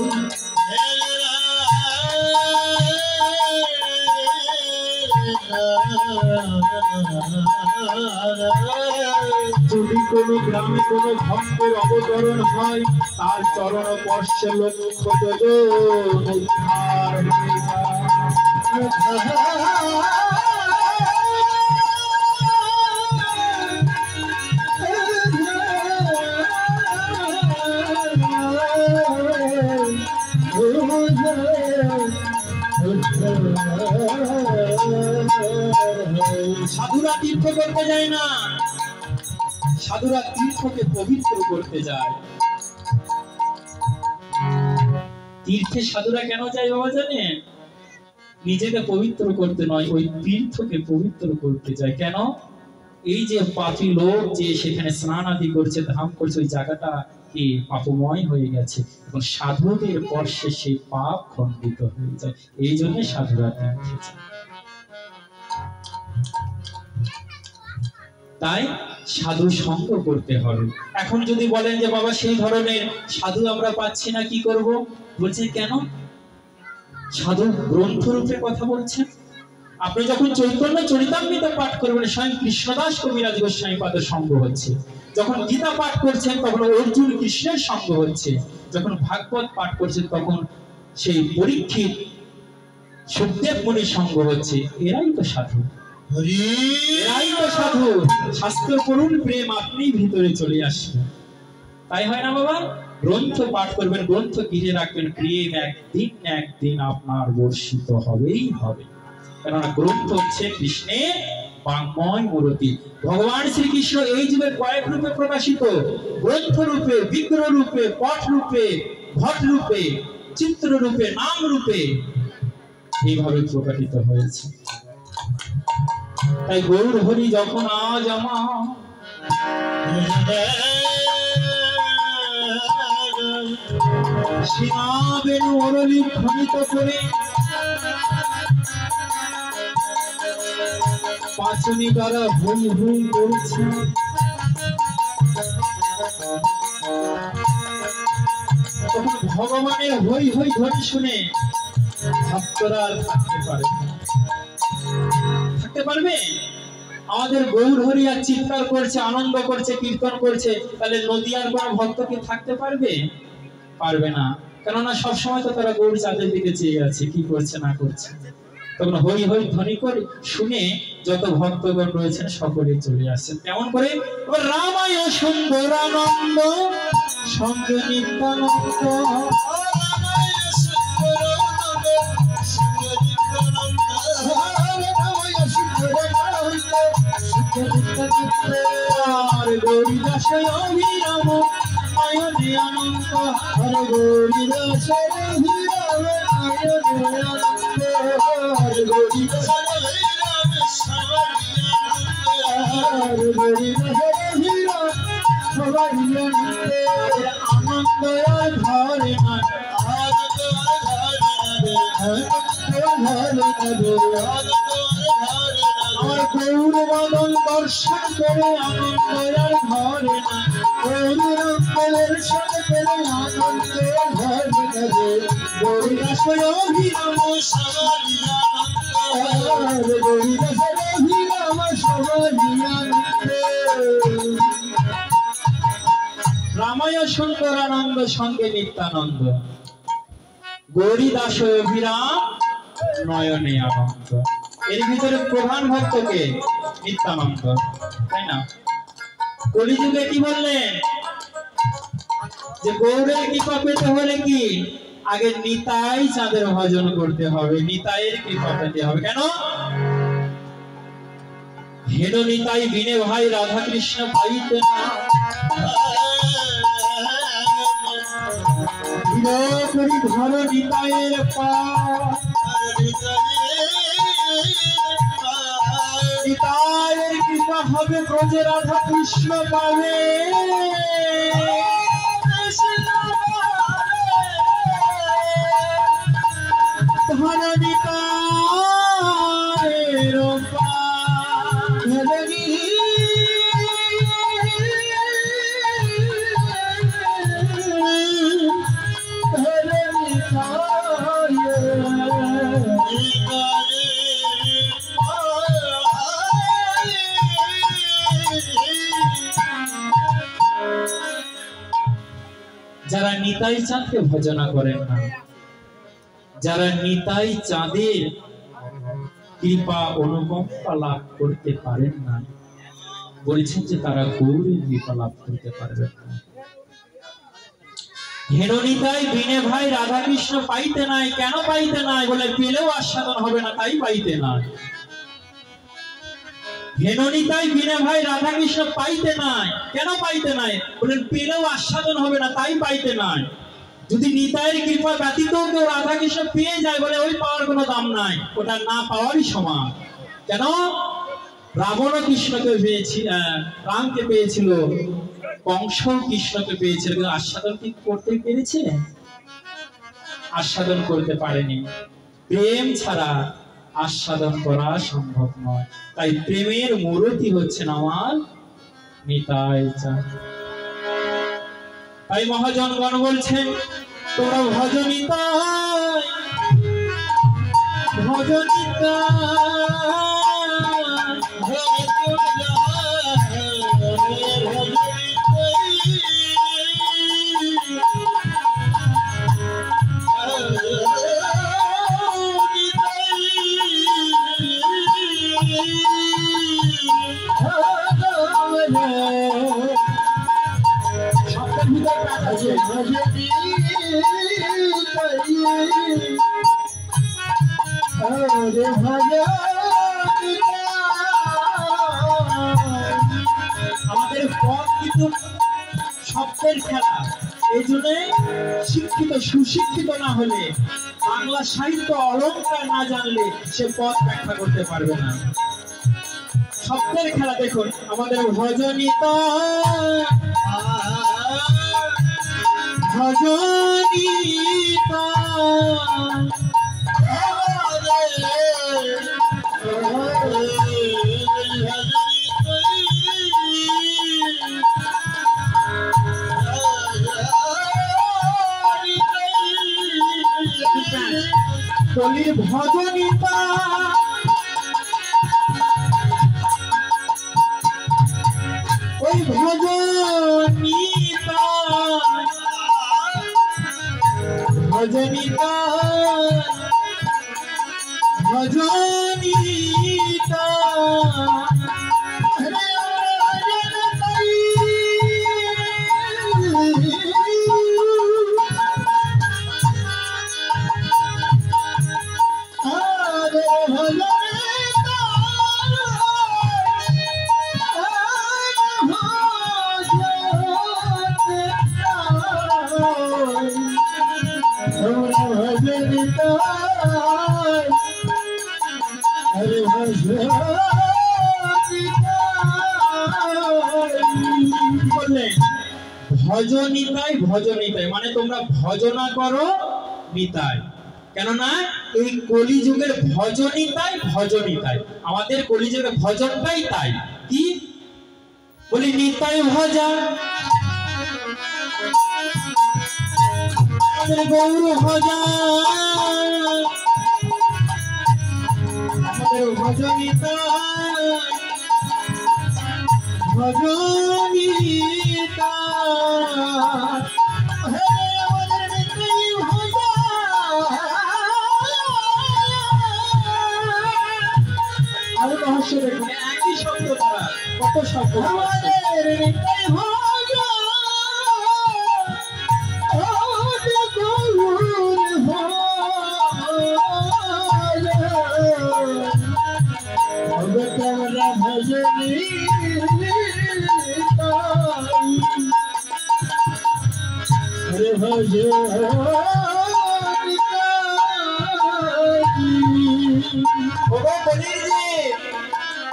যদি কোন গ্রামে কোন ভক্তের অবতরণ হয়, তার চরণ স্পর্শে লক্ষ্য যোজন উদ্ধার হয়ে যায়। সাধুরা তীর্থ করতে যায় না, সাধুরা তীর্থকে পবিত্র করতে যায়। তীর্থে সাধুরা কেন যায় বাবা জানেন? নিজেকে পবিত্র করতে নয়, ওই তীর্থকে পবিত্র করতে যায়। কেন? এই যে পাপী লোক যে সেখানে স্নান আদি করছে, ধাম করছে, ওই জায়গাটা কি পাপময় হয়ে গেছে। এখন সাধুদের স্পর্শে সেই পাপ খণ্ডিত হয়ে যায়। এই জন্য সাধুরা তীর্থে যায়। তাই সাধু সঙ্গ করতে হবে। এখন যদি বলেন যে বাবা সেই ধরনের সাধু আমরা পাচ্ছি না, কি করব? বলছে কেন? সাধু গ্রন্থ রূপে কথা বলছেন। আপনি যখন চৈতন্য চরিতামৃত পাঠ করবেন, স্বয়ং কৃষ্ণদাস কবিরাজ গোস্বামী পাদের সঙ্গ হচ্ছে। যখন গীতা পাঠ করছেন তখন অর্জুন কৃষ্ণের সঙ্গ হচ্ছে। যখন ভাগবত পাঠ করছেন তখন সেই পরীক্ষিত সুখদেব মুনির সঙ্গ হচ্ছে। এরাই তো সাধু, এরাই তো সাধু। শাস্ত্র পড়ুন, প্রেম আপনি ভিতরে চলে আসবে। তাই হয় না বাবা? গ্রন্থ পাঠ করবেন, গ্রন্থ ঘিরে রাখবেন, প্রেম একদিন না একদিন আপনার বর্ষিত হবেই হবে। কেননা গ্রন্থ হচ্ছে কৃষ্ণের বাঙ্ময় মূর্তি। ভগবান শ্রীকৃষ্ণ এই যুগে কয়েক রূপে প্রকাশিত, গ্রন্থ রূপে, বিগ্রহ রূপে, পট রূপে, ঘট রূপে, চিত্র রূপে, নাম রূপে এইভাবে প্রকাশিত হয়েছে। তাই গৌর হরি যখন আজ আমার সীমাবেণু অরলি খনিত করে পাঁচনি দ্বারা ভুল ভুল করছে, তখন ভগবানের হই হই ধ্বনি শুনে ভক্তরা থাকতে পারে, থাকতে পারবে? আমাদের গৌর হরি আর চিৎকার করছে, আনন্দ করছে, কীর্তন করছে, তাহলে নদিয়ার কোন ভক্ত কি থাকতে পারবে? পারবে না। কেননা সবসময় তো তারা গৌর চাঁদের দিকে চেয়ে আছে, কি করছে না করছে। তখন হই হই ধ্বনি করে শুনে যত ভক্তগণ রয়েছেন সকলে চলে আসছেন। কেমন করে? রামায় সুন্দরানন্দ সঙ্গে নিত্যানন্দ, গৌরী দাসয় অভিরাম আয়নে আনন্দ, হরে গৌরী দাসয় অভিরাম আয়নে আনন্দ, হরে গৌরী দাসয় অভিরাম হরে গৌরী দাসয় অভিরাম সবাই আনন্দ আর ঘরে না, আনন্দ আর ঘরে না, আমার গৌর বদন দর্শন করে আনন্দ আর ঘরে না, গৌর দর্শন করে আনন্দ ঘরে না, গৌরী দাসয় অভিরাম সবাই আনন্দ, গৌরী দাসয় অভিরাম সবাই আনন্দ। রামায় সুন্দরানন্দ সঙ্গে নিত্যানন্দ, গৌরী দাসয় অভিরাম নয়নে আনন্দ। এর ভিতরে প্রধান ভক্তকে নিত্যানন্দ, তাই না? কলিযুগে কি বললেন? যে গৌরের কৃপা পেতে হলে কি আগে নিতাই চাঁদের ভজন করতে হবে, নিতাইয়ের কৃপা পেতে হবে। কেন? হেন নিতাই বিনে ভাই রাধা কৃষ্ণ পাইতে না, ঘর নিতাইয়ের পা, নিতাইয়ের কৃপা হবে ব্রজে রাধা কৃষ্ণ পাবে, ধর নিতাইয়ের পা, যারা নিতাই চাঁদকে ভজনা করেন না, যারা নিতাই চাঁদের কৃপা অনুকম্পা লাভ করতে পারেন না, বলছেন যে তারা গৌরের কৃপা লাভ করতে পারবেন না। হেন নিতাই বিনে ভাই রাধা কৃষ্ণ পাইতে নাই। কেন পাইতে নাই? বলে পেলেও আস্বাদন হবে না, তাই পাইতে নাই। হেন নিতাই বিনে ভাই রাধা কৃষ্ণ পাইতে নাই। কেন পাইতে নাই? বলেন পেলেও আস্বাদন হবে না, তাই পাইতে নাই। যদি নিতাইয়ের কৃপা ব্যতীত কেউ রাধা কৃষ্ণ পেয়ে যায় বলে ওই পাওয়ার কোনো দাম নাই, ওটা না পাওয়ারই সমান। কেন? রাবণ কৃষ্ণকে পেয়েছিল, রামকে পেয়েছিল, কংস কৃষ্ণকে পেয়েছিল, কিন্তু আস্বাদন কি করতে পেরেছে? আস্বাদন করতে পারেনি। প্রেম ছাড়া আস্বাদন করা সম্ভব নয়। তাই প্রেমের মূর্তি হচ্ছেন আমার নিতাই চাঁদ। তাই মহাজনগণ বলছেন, তোরা ভজ নিতাই, ভজ আমাদের পথ কিন্তু শব্দের খেলা। এই জন্য শিক্ষিত সুশিক্ষিত না হলে, বাংলা সাহিত্য অলংকার না জানলে সে পথ ব্যাখ্যা করতে পারবে না। শব্দের খেলা দেখুন। আমাদের ভজনিতা ভজনিতা কলির ভজনিতা ওই ভজনিতা ভজনিতা ভজনিতা ভজনিতাই ভজনিতাই মানে তোমরা ভজনা করো নিতাই। কেননা এই কলিযুগের ভজনিতাই ভজনিতাই, আমাদের কলিযুগের ভজনটাই তাই। কি বলি? নিতাই ভজা, গৌর ভজা, আমাদের ভজনিতাই ভজনিতা আরো রহস্য দেখুন। একই শব্দ তারা কত শব্দ।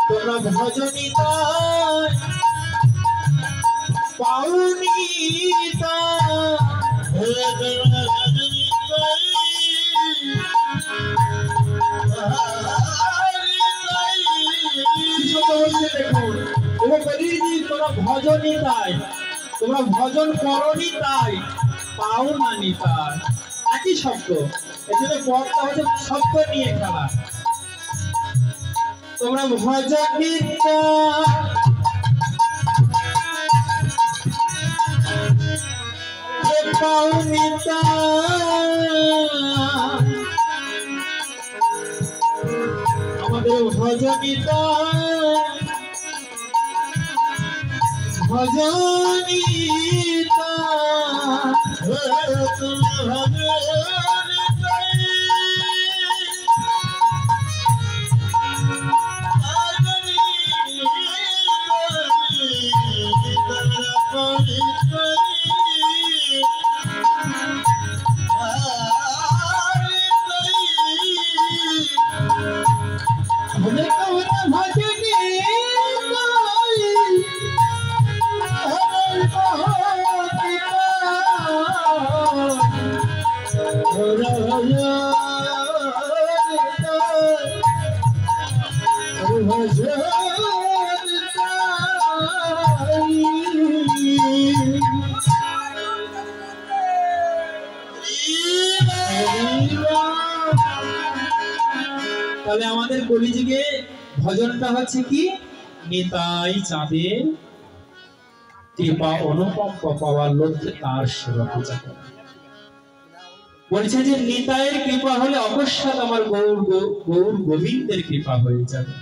তোমরা ভজনিতা পাউনিতা তোমরা ভজনিতাই, তোমরা ভজন করনি তাই পাও না নিতাই। একই শব্দ, এই জন্য পদটা হচ্ছে শব্দ নিয়ে খেলা। তোমরা ভজনিতা পাও নিতা, আমাদের ভজনিতা ভজনিতা তাহলে আমাদের কলিযুগে ভজনটা হচ্ছে কি, নিতাই চাঁদের কৃপা অনুকম্পা পাওয়ার লক্ষ্যে তার সেবা পূজা করা। বলছে যে নিতাইয়ের কৃপা হলে অকস্মাৎ আমার গৌর গোবিন্দের কৃপা হয়ে যাবে।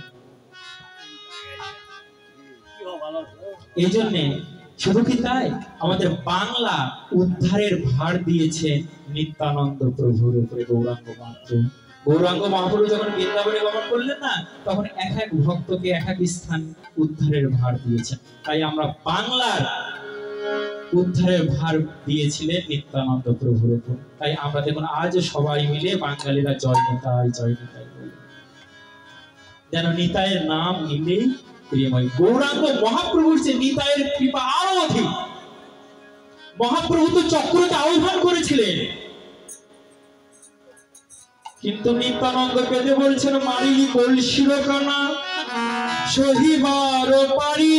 এই জন্য শুধু কি তাই, আমাদের বাংলা উদ্ধারের ভার দিয়েছে নিত্যানন্দ প্রভুর উপরে। গৌরাঙ্গ মহাপ্রভু যখন বৃন্দাবনে গমন করলেন না, তখন এক এক ভক্তকে এক এক স্থান উদ্ধারের ভার দিয়েছেন। তাই আমরা বাংলার উদ্ধারের ভার দিয়েছিলেন নিত্যানন্দ প্রভুর উপর। তাই আমরা দেখুন আজ সবাই মিলে বাঙালিরা জয় নিতাই বলে, যেন নিতাইয়ের নাম নিলেই প্রিয়ময়। গৌরাঙ্গ মহাপ্রভুর যে নিতাইয়ের কৃপা আরো অধিক। মহাপ্রভু তো চক্রকে আহ্বান করেছিলেন, কিন্তু নিত্যানন্দ পেতে বলছেন মারিলি কলসির কানা সহিবার পারি,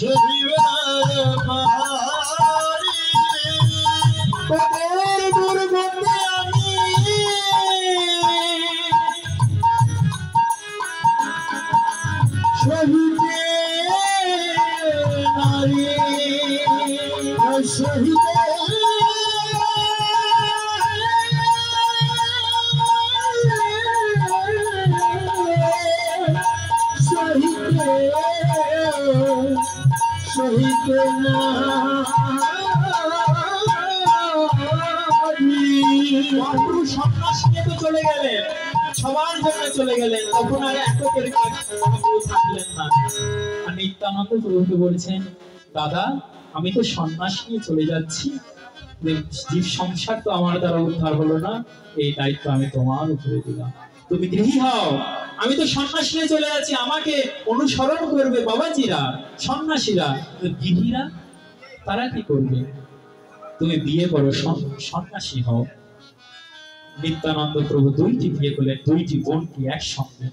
সহিবার পারি তোর দুর্গন্ধে আমি সহিতে নারী সহিতে সন্ন্যাস নিয়ে তো চলে গেলেন, সবার জন্য চলে গেলেন, তখন আর এককের থাকলেন না। আর নিত্যানন্দ প্রভুকে বলছেন, দাদা আমি তো সন্ন্যাস নিয়ে চলে যাচ্ছি, জীব সংসার তো আমার দ্বারা উদ্ধার হলো না, এই দায়িত্ব আমি তোমার উপরে দিলাম, তুমি গৃহী হও। আমি তো সন্ন্যাস নিয়ে চলে যাচ্ছি, আমাকে অনুসরণ করবে বাবাজিরা, সন্ন্যাসীরা। গৃহীরা তারা কি করবে? তুমি বিয়ে করো, সন্ন্যাসী হও। নিত্যানন্দ প্রভু দুইটি বিয়ে করলেন, দুইটি বোনকে একসঙ্গে,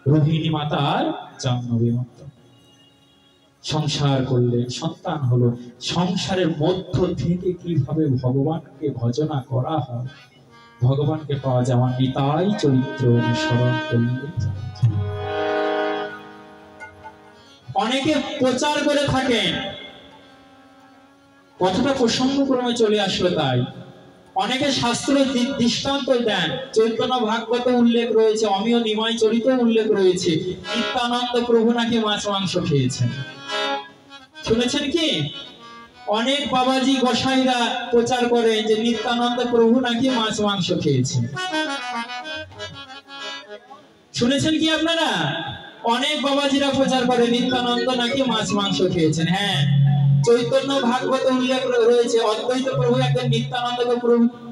রোহিণী মাতার জাহ্নবী মাতা। সংসার করলেন, সন্তান হলো। সংসারের মধ্য থেকে কিভাবে ভগবানকে ভজনা করা হয়, ভগবানকে পাওয়া যায়, আমার নিতাই চরিত্র অনুসরণ করলে। অনেকে প্রচার করে থাকেন, কথাটা প্রসঙ্গক্রমে চলে আসলো, তাই অনেকে শাস্ত্র দৃষ্টান্ত দেন। চৈতন্য ভাগবতে উল্লেখ রয়েছে, অমিয় নিমাই চরিত উল্লেখ রয়েছে, নিত্যানন্দ প্রভু নাকি মাছ মাংস খেয়েছেন। শুনেছেন কি? অনেক বাবাজি গোসাইরা প্রচার করেন যে নিত্যানন্দ প্রভু নাকি মাছ মাংস খেয়েছেন। শুনেছেন কি আপনারা? অনেক বাবাজিরা প্রচার করে নিত্যানন্দ নাকি মাছ মাংস খেয়েছেন। হ্যাঁ, চৈতন্য ভাগবত উল্লেখ রয়েছে, অদ্বৈত প্রভু একজন নিত্যানন্দকে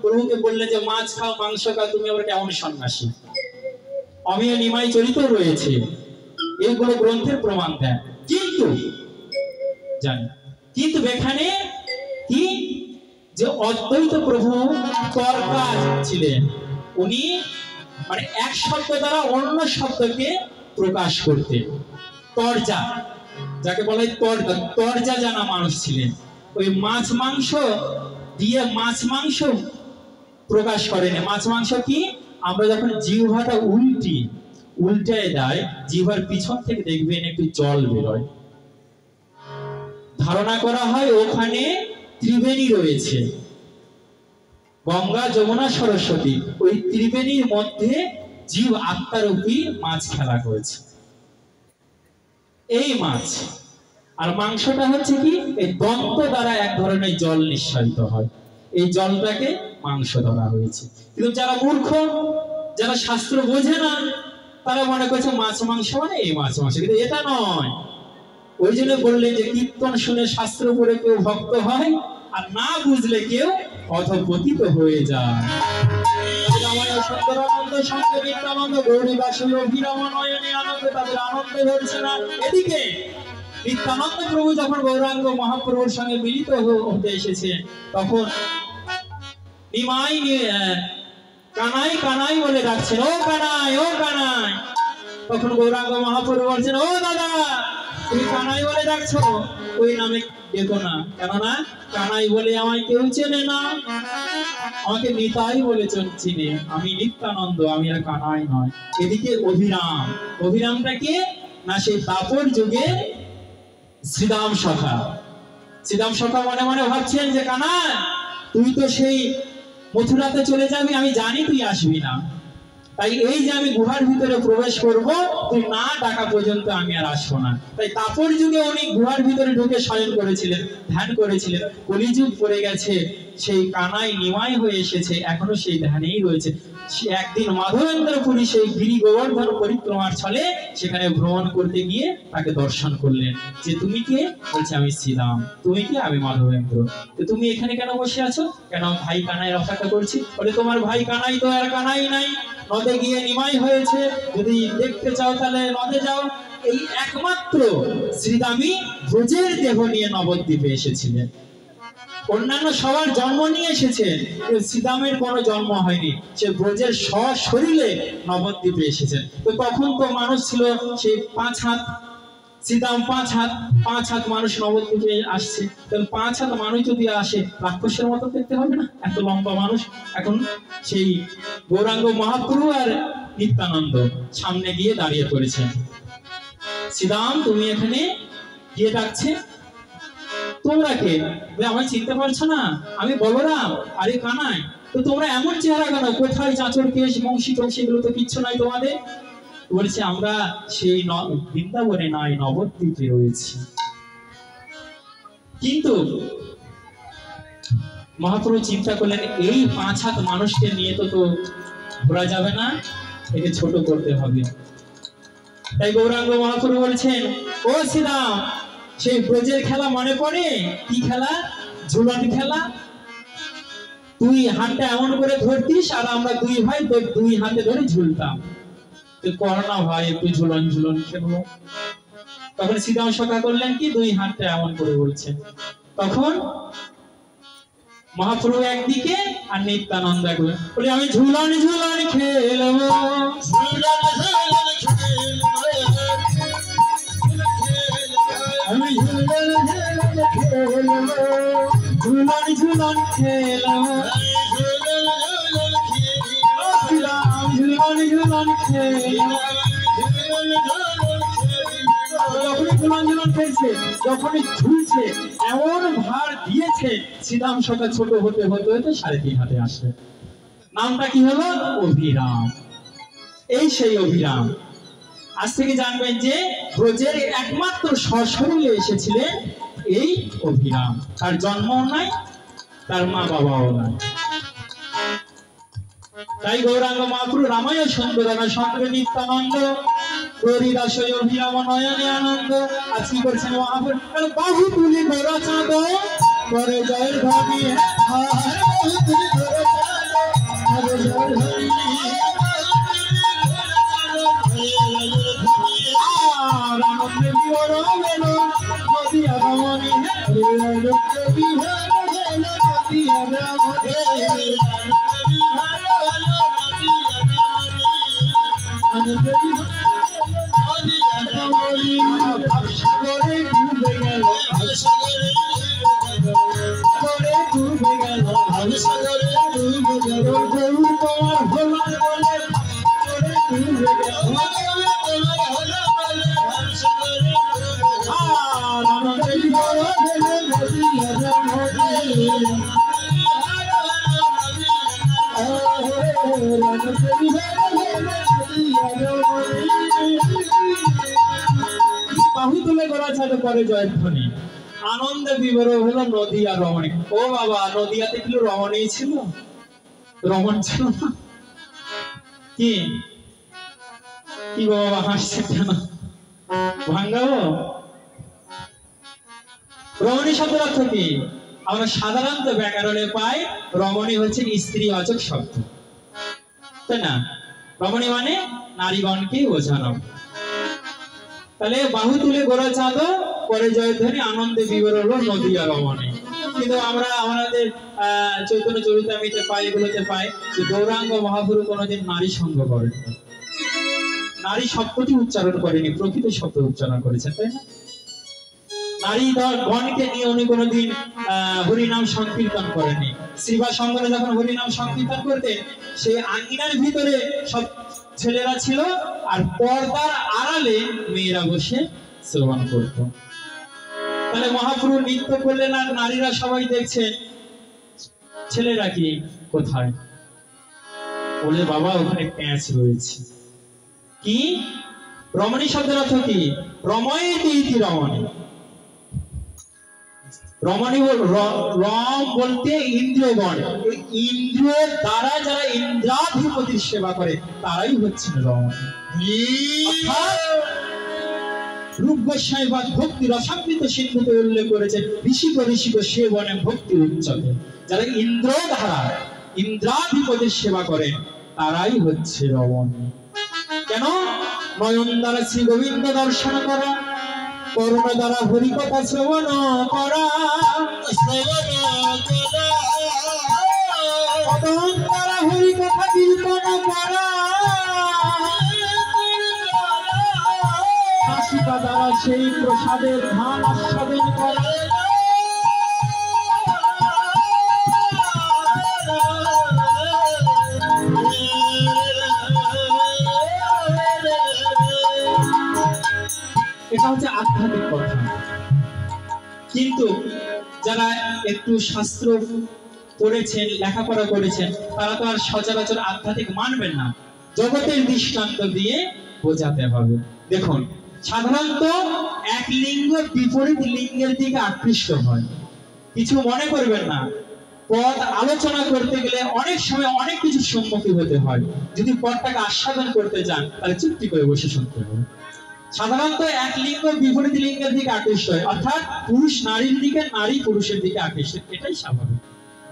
প্রভুকে বললেন যে মাছ খাও, মাংস খাও, তুমি আবার কেমন সন্ন্যাসী। অমিয় নিমাই চরিত রয়েছে, এইগুলো গ্রন্থের প্রমাণ দেন। কিন্তু জানি, কিন্তু এখানে কি যে অদ্বৈত প্রভু তর্কাজ ছিলেন, উনি মানে এক শব্দ দ্বারা অন্য শব্দকে প্রকাশ করতেন। তর্জা, যাকে বলা হয় তর্জা জানা মানুষ ছিলেন। ওই মাছ মাংস দিয়ে মাছ মাংস প্রকাশ করেন। মাছ মাংস কি, আমরা যখন জিহ্বাটা উল্টায় দেয়, জিহ্বার পিছন থেকে দেখবেন একটু জল বেরোয়। ধারণা করা হয় ওখানে ত্রিবেণী রয়েছে, গঙ্গা যমুনা সরস্বতী, ওই ত্রিবেণীর মধ্যে জীব আত্মারূপী মাছ খেলা করেছে। এই মাছ আর মাংসটা হচ্ছে কি, এই দন্ত দ্বারা এক ধরনের জল নিঃসারিত হয়, এই জলটাকে মাংস ধরা হয়েছে। কিন্তু যারা মূর্খ, যারা শাস্ত্র বোঝে না, তারা মনে করছে মাছ মাংস মানে এই মাছ মাংস, কিন্তু এটা নয়। ওই জন্য বললেন যে কীর্তন শুনে শাস্ত্র পড়ে কেউ ভক্ত হয়, আর না বুঝলে কেউ অধপতিত হয়ে যায়। সুন্দরানন্দ সঙ্গে নিত্যানন্দ গৌরীবাসী অভিরাম নয়নে আনন্দ তাদের আনন্দে ধরছে না। এদিকে নিত্যানন্দ প্রভু যখন গৌরাঙ্গ মহাপ্রভুর সঙ্গে মিলিত হতে এসেছে তখন নিমাই কানাই কানাই বলে ডাকছেন, ও কানাই ও কানাই। তখন গৌরাঙ্গ মহাপ্রভু বলছেন, ও দাদা তুমি কানাই বলে ডাকছো, ওই নামে ডেকো না, কেননা কানাই বলে আমায় কেউ চেনে না, আমাকে নিতাই বলে চিনে, আমি নিত্যানন্দ, আমি আর কানাই নয়। এদিকে অভিরাম, অভিরামটা কে না সেই দাপর যুগে শ্রীদাম সখা। শ্রীদাম সখা মনে মনে ভাবছেন যে কানাই তুই তো সেই মথুরাতে চলে যাবি, আমি জানি তুই আসবি না, তাই এই যে আমি গুহার ভিতরে প্রবেশ করব তুই না ডাকা পর্যন্ত আমি আর আসবো না। তাই তাপর যুগে উনি গুহার ভিতরে ঢুকে শয়ন করেছিলেন, ধ্যান করেছিলেন। কলিযুগ পড়ে গেছে, সেই কানাই নিমাই হয়ে এসেছে, এখনো সেই ধ্যানেই রয়েছে। একদিন মাধবেন্দ্রপুরী সেই গিরি গোবর্ধন পরিক্রমার ছলে সেখানে ভ্রমণ করতে গিয়ে তাকে দর্শন করলেন, যে তুমি কে? বলছে আমি শ্রীরাম। তুমি কে? আমি মাধবেন্দ্র। তো তুমি এখানে কেন বসে আছো? কেন? ভাই কানাই অপেক্ষা করছি। বলে তোমার ভাই কানাই তো আর কানাই নাই, নদে গিয়ে নিমাই হয়েছে, যদি দেখতে চাও তাহলে নদে যাও। এই একমাত্র শ্রীদামী ব্রজের দেহ নিয়ে নবদ্বীপে এসেছিলেন, অন্যান্য সবার জন্ম নিয়ে এসেছেন, শ্রীদামের কোনো জন্ম হয়নি, সে ব্রজের সশরীরে নবদ্বীপে এসেছেন। তো তখন তো মানুষ ছিল সেই 5 হাত, শ্রীদাম 5 হাত, 5 হাত মানুষ নবদ্বীপে আসছে। তাহলে 5 হাত মানুষ যদি আসে রাক্ষসের মতো দেখতে হবে না, এত লম্বা মানুষ। এখন সেই গৌরাঙ্গ মহাপ্রভু আর নিত্যানন্দ সামনে গিয়ে দাঁড়িয়ে পড়েছেন। শ্রীদাম তুমি এখানে গিয়ে ডাকছে, তোমরা কে? আমায় চিনতে পারছো না? আমি বলরাম। আরে কানাই, তো তোমরা এমন চেহারা কেন? কোথায় চাঁচর কেশ বংশী টংশী এগুলো তো কিচ্ছু নাই তোমাদের। বলছে আমরা সেই বৃন্দাবনে নাই, নবদ্বীপে রয়েছি। কিন্তু মহাপ্রভু চিন্তা করলেন এই 5 হাত মানুষকে নিয়ে তো ঘোরা যাবে না, একে ছোট করতে হবে। তাই গৌরাঙ্গ মহাপ্রভু বলছেন, ও শ্রীরাম সেই ব্রজের খেলা মনে পড়ে? কি খেলা? ঝুলন খেলা। তুই হাতটা এমন করে ধরতিস আর আমরা দুই ভাই দুই হাতে ধরে ঝুলতাম। তুই কর না ভাই একটু ঝুলন ঝুলন খেলবো। তখন শ্রীরাম সখা করলেন কি, দুই হাতটা এমন করে বলছেন। তখন মহাপ্রভু একদিকে আর নিত্যানন্দ একদিকে বলে, আমি ঝুলন ঝুলন খেলবো, আমি ঝুলন ঝুলন খেলবো, ঝুলন ঝুলন খেলবো, ঝুলন ঝুলন খেলবো। যখনই ঝুলন ঝুলন খেলছে, যখনই ঝুলছে, এমন ভার দিয়েছে শ্রীরাম সখা ছোট হতে হতে হতে 3.5 হাতে আসে। নামটা কি হলো? অভিরাম। এই সেই অভিরাম। আজ থেকে জানবেন যে ব্রজের একমাত্র সশরীরে এসেছিলেন এই অভিরাম। তার জন্মও নাই, তার মা বাবাও নাই। তাই গৌরাঙ্গ মহাপ্রভু রামায় সুন্দরানা সঙ্গে নিত্যানন্দ গৌরীদাস অভিরাম নয়নে আনন্দ। আজ কি করছেন মহাপ্রভু? বাহু তুলি বড় চাঁদ করে জয়ের ধ্বনি, বাহু তুলি বড় চাঁদ করে জয়ের ধ্বনি, আর আনন্দে বিহর গেল নদিয়া রমণী, আনন্দে বিহর গেল নদিয়া রমণী, আনন্দে বিহর ভাবসাগরে ডুবে গেল, ভাবসাগরে ডুবে গেল, ভাবসাগরে ডুবে গেল, গৌর তোমার ভোলা বলে ভাবসাগরে ডুবে গেল, আর আনন্দে বিহর গেল নদিয়া রমণী, আনন্দে বিহর গেল নদিয়া রমণী। বাহু তুলে গড়া ছাড়ে করে জয়ধ্বনি, আনন্দে বিবর হলো নদিয়া রমণী। ও বাবা, নদিয়াতে কি রমণী ছিল? রমণ ছিল না? কি কি বাবা হাসছে কেন? ভাঙ্গাবো? রমণী শব্দের অর্থ কি? আমরা সাধারণত ব্যাকরণে পাই রমণী হচ্ছে স্ত্রীবাচক শব্দ। তাই না? রমণী মানে নারীগণকে বোঝানো। তাহলে বাহু তুলে গোরা চাঁদর পরে জয়ধ্বনি আনন্দে বিবর হলো নদিয়া রমণী। কিন্তু আমরা আমাদের চৈতন্য চরিতামৃতে পাই, এগুলোতে পাই যে গৌরাঙ্গ মহাপুরু কোনোদিন নারী সঙ্গ করেন, নারী শব্দটি উচ্চারণ করেনি, প্রকৃত শব্দ উচ্চারণ করেছেন, তাই না? নারী গণকে নিয়ে উনি কোনোদিন হরিনাম সংকীর্তন করেনি। শ্রীবা সঙ্গনে যখন হরিনাম সংকীর্তন করতেন, সেই আঙ্গিনার ভিতরে সব ছেলেরা ছিল আর পর্দার আড়ালে মেয়েরা বসে শ্রবণ করত। তাহলে মহাপুরু নৃত্য করলেন আর নারীরা সবাই দেখছেন, ছেলেরা কি কোথায়? বলে বাবা ওখানে প্যাঁচ রয়েছে। কি রমণী শব্দের অর্থ কি? রময়েতি ইতি রমণী। রমণী রম বলতে ইন্দ্রিয়গণ, ইন্দ্রিয়ের দ্বারা যারা ইন্দ্রাধিপতির সেবা করে তারাই হচ্ছেন রমণী। রূপ গোস্বামী ভক্তি রসামৃত সিন্ধুতে উল্লেখ করেছেন, ঋষিক ঋষিক সেবনে ভক্তি উচ্চতে। যারা ইন্দ্র ধারা ইন্দ্রাধিপতির সেবা করেন তারাই হচ্ছে রমণী। কেন? নয়ন দ্বারা শ্রী গোবিন্দ দর্শন করা, কর্ণ দ্বারা হরিকথা শ্রবণ করা, কদম দ্বারা হরিকথা কীর্তন করা, নাসিকা দ্বারা সেই প্রসাদের ধান আস্বাদন করা। এটা হচ্ছে আধ্যাত্মিক কথা। কিন্তু যারা একটু শাস্ত্র পড়েছেন, লেখাপড়া করেছেন, তারা তো আর সচরাচর আধ্যাত্মিক মানবেন না, জগতের দৃষ্টান্ত দিয়ে বোঝাতে হবে। দেখুন, সাধারণত এক লিঙ্গ বিপরীত লিঙ্গের দিকে আকৃষ্ট হয়। কিছু মনে করবেন না, পদ আলোচনা করতে গেলে অনেক সময় অনেক কিছু সম্মুখীন হতে হয়। যদি পদটাকে আস্বাদন করতে চান তাহলে চুপটি করে বসে শুনতে হবে। সাধারণত এক লিঙ্গ বিপরীত লিঙ্গের দিকে আকৃষ্ট হয়, অর্থাৎ পুরুষ নারীর দিকে, নারী পুরুষের দিকে আকৃষ্ট, এটাই স্বাভাবিক।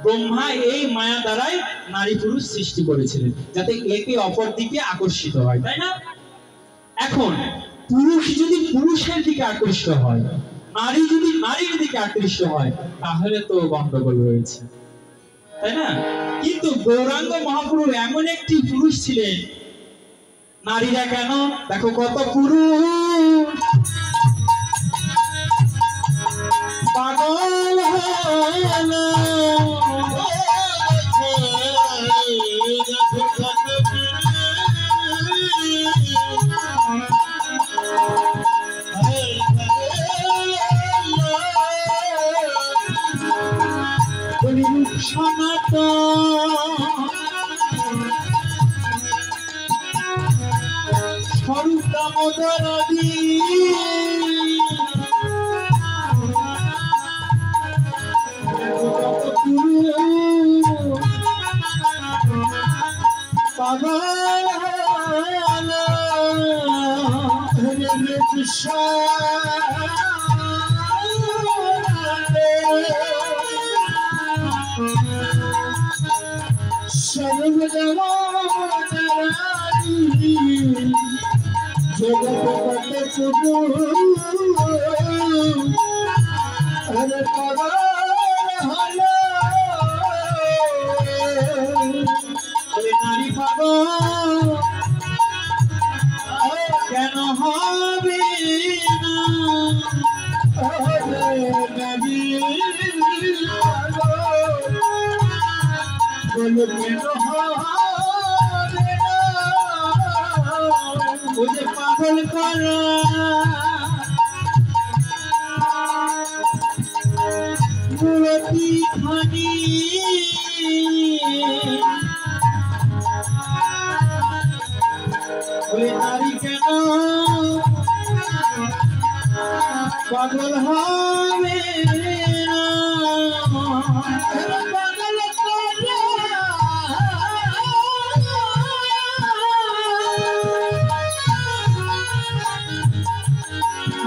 ব্রহ্মা এই মায়া দ্বারাই নারী পুরুষ সৃষ্টি করেছিলেন যাতে একে অপর দিকে আকর্ষিত হয়, তাই না? এখন পুরুষ যদি পুরুষের দিকে আকৃষ্ট হয়, নারী যদি নারীর দিকে আকৃষ্ট হয়, তাহলে তো গন্ডগোল রয়েছে, তাই না? কিন্তু গৌরাঙ্গ মহাপুরু এমন একটি পুরুষ ছিলেন, নারীরা কেন দেখো কত পুরুষ পাগল হলো, স্বরূপ দামোদর পাগল হরে কৃষ্ণ নারী পাগল কেন হবে না, বলো কেন হবে না, ওদের পাগল করা মূর্তি খানি ওই নারী কেন পাগল হবে না, পাগল করা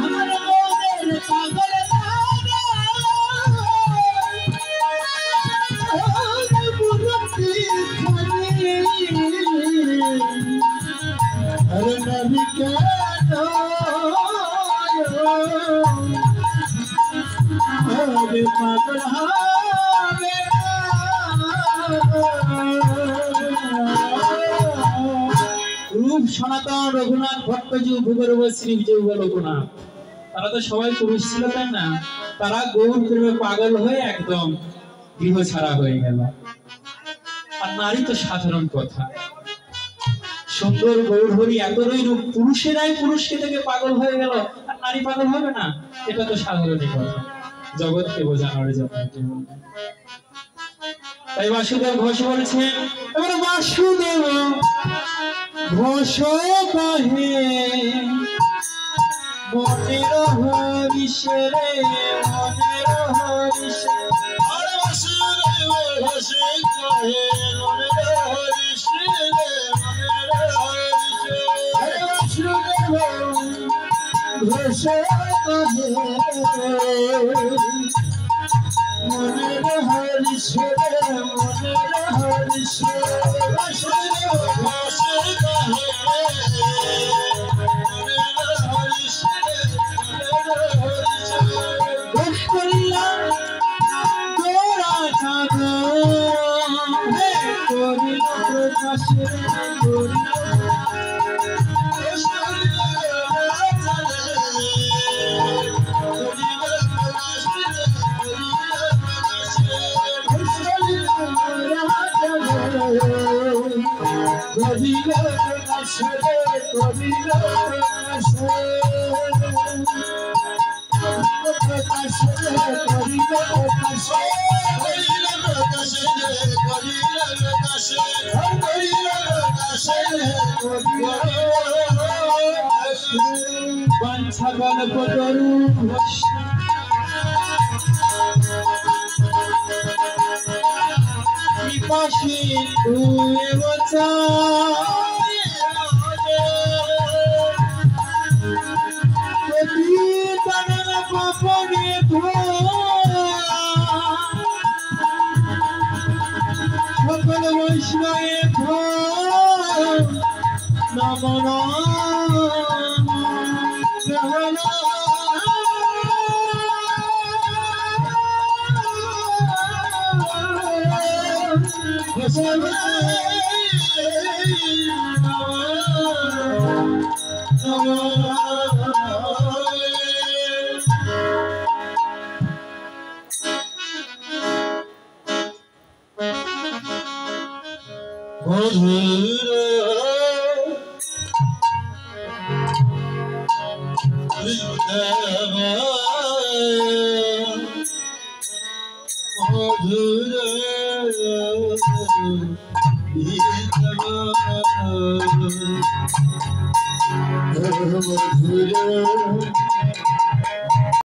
আমার মনের পাগল মূর্তি খানি হবে পাগল হবে রূপ সনাতন রঘুনাথ ভট্টজি ভূগর্ভ শ্রী বিজয় লোকনাথ তারা তো সবাই পুরুষ ছিল তাই না তারা গৌর প্রেমে পাগল হয়ে একদম গৃহ ছাড়া হয়ে গেল আর নারী তো সাধারণ কথা সুন্দর গৌর হরি এতই রূপ পুরুষেরাই পুরুষকে থেকে পাগল হয়ে গেল আর নারী পাগল হবে না এটা তো সাধারণই কথা জগৎকে বোঝানোর জন্য তাই বাসুদেব ঘোষ বলছেন এবার বাসুদেব ঘোষ কহে মনের হরিষে রে মনের হরিষে আরে বাসুদেব ঘোষ কহে মনের হরিষে রে মনের হরিষে আরে বাসুদেব ঘোষ কহে মনের হরিষে মনের হরিষে বাসুদেব ঘোষ কহে মনের হরিষে মনের হরিষে ঘোষ করিলাম তোরা চাঁদ হে করিল প্রকাশে করিল ঘোষ করিলাম চাঁদ করিল প্রকাশে করিল প্রকাশে প্রকাশে করিল প্রকাশে করিল প্রকাশে করিল প্রকাশে করিল প্রকাশে করিল বাঞ্ছা গল্প তরু কৃপাশী তুই বচা পাপনে সকল বৈষ্ণবে নমন মধুর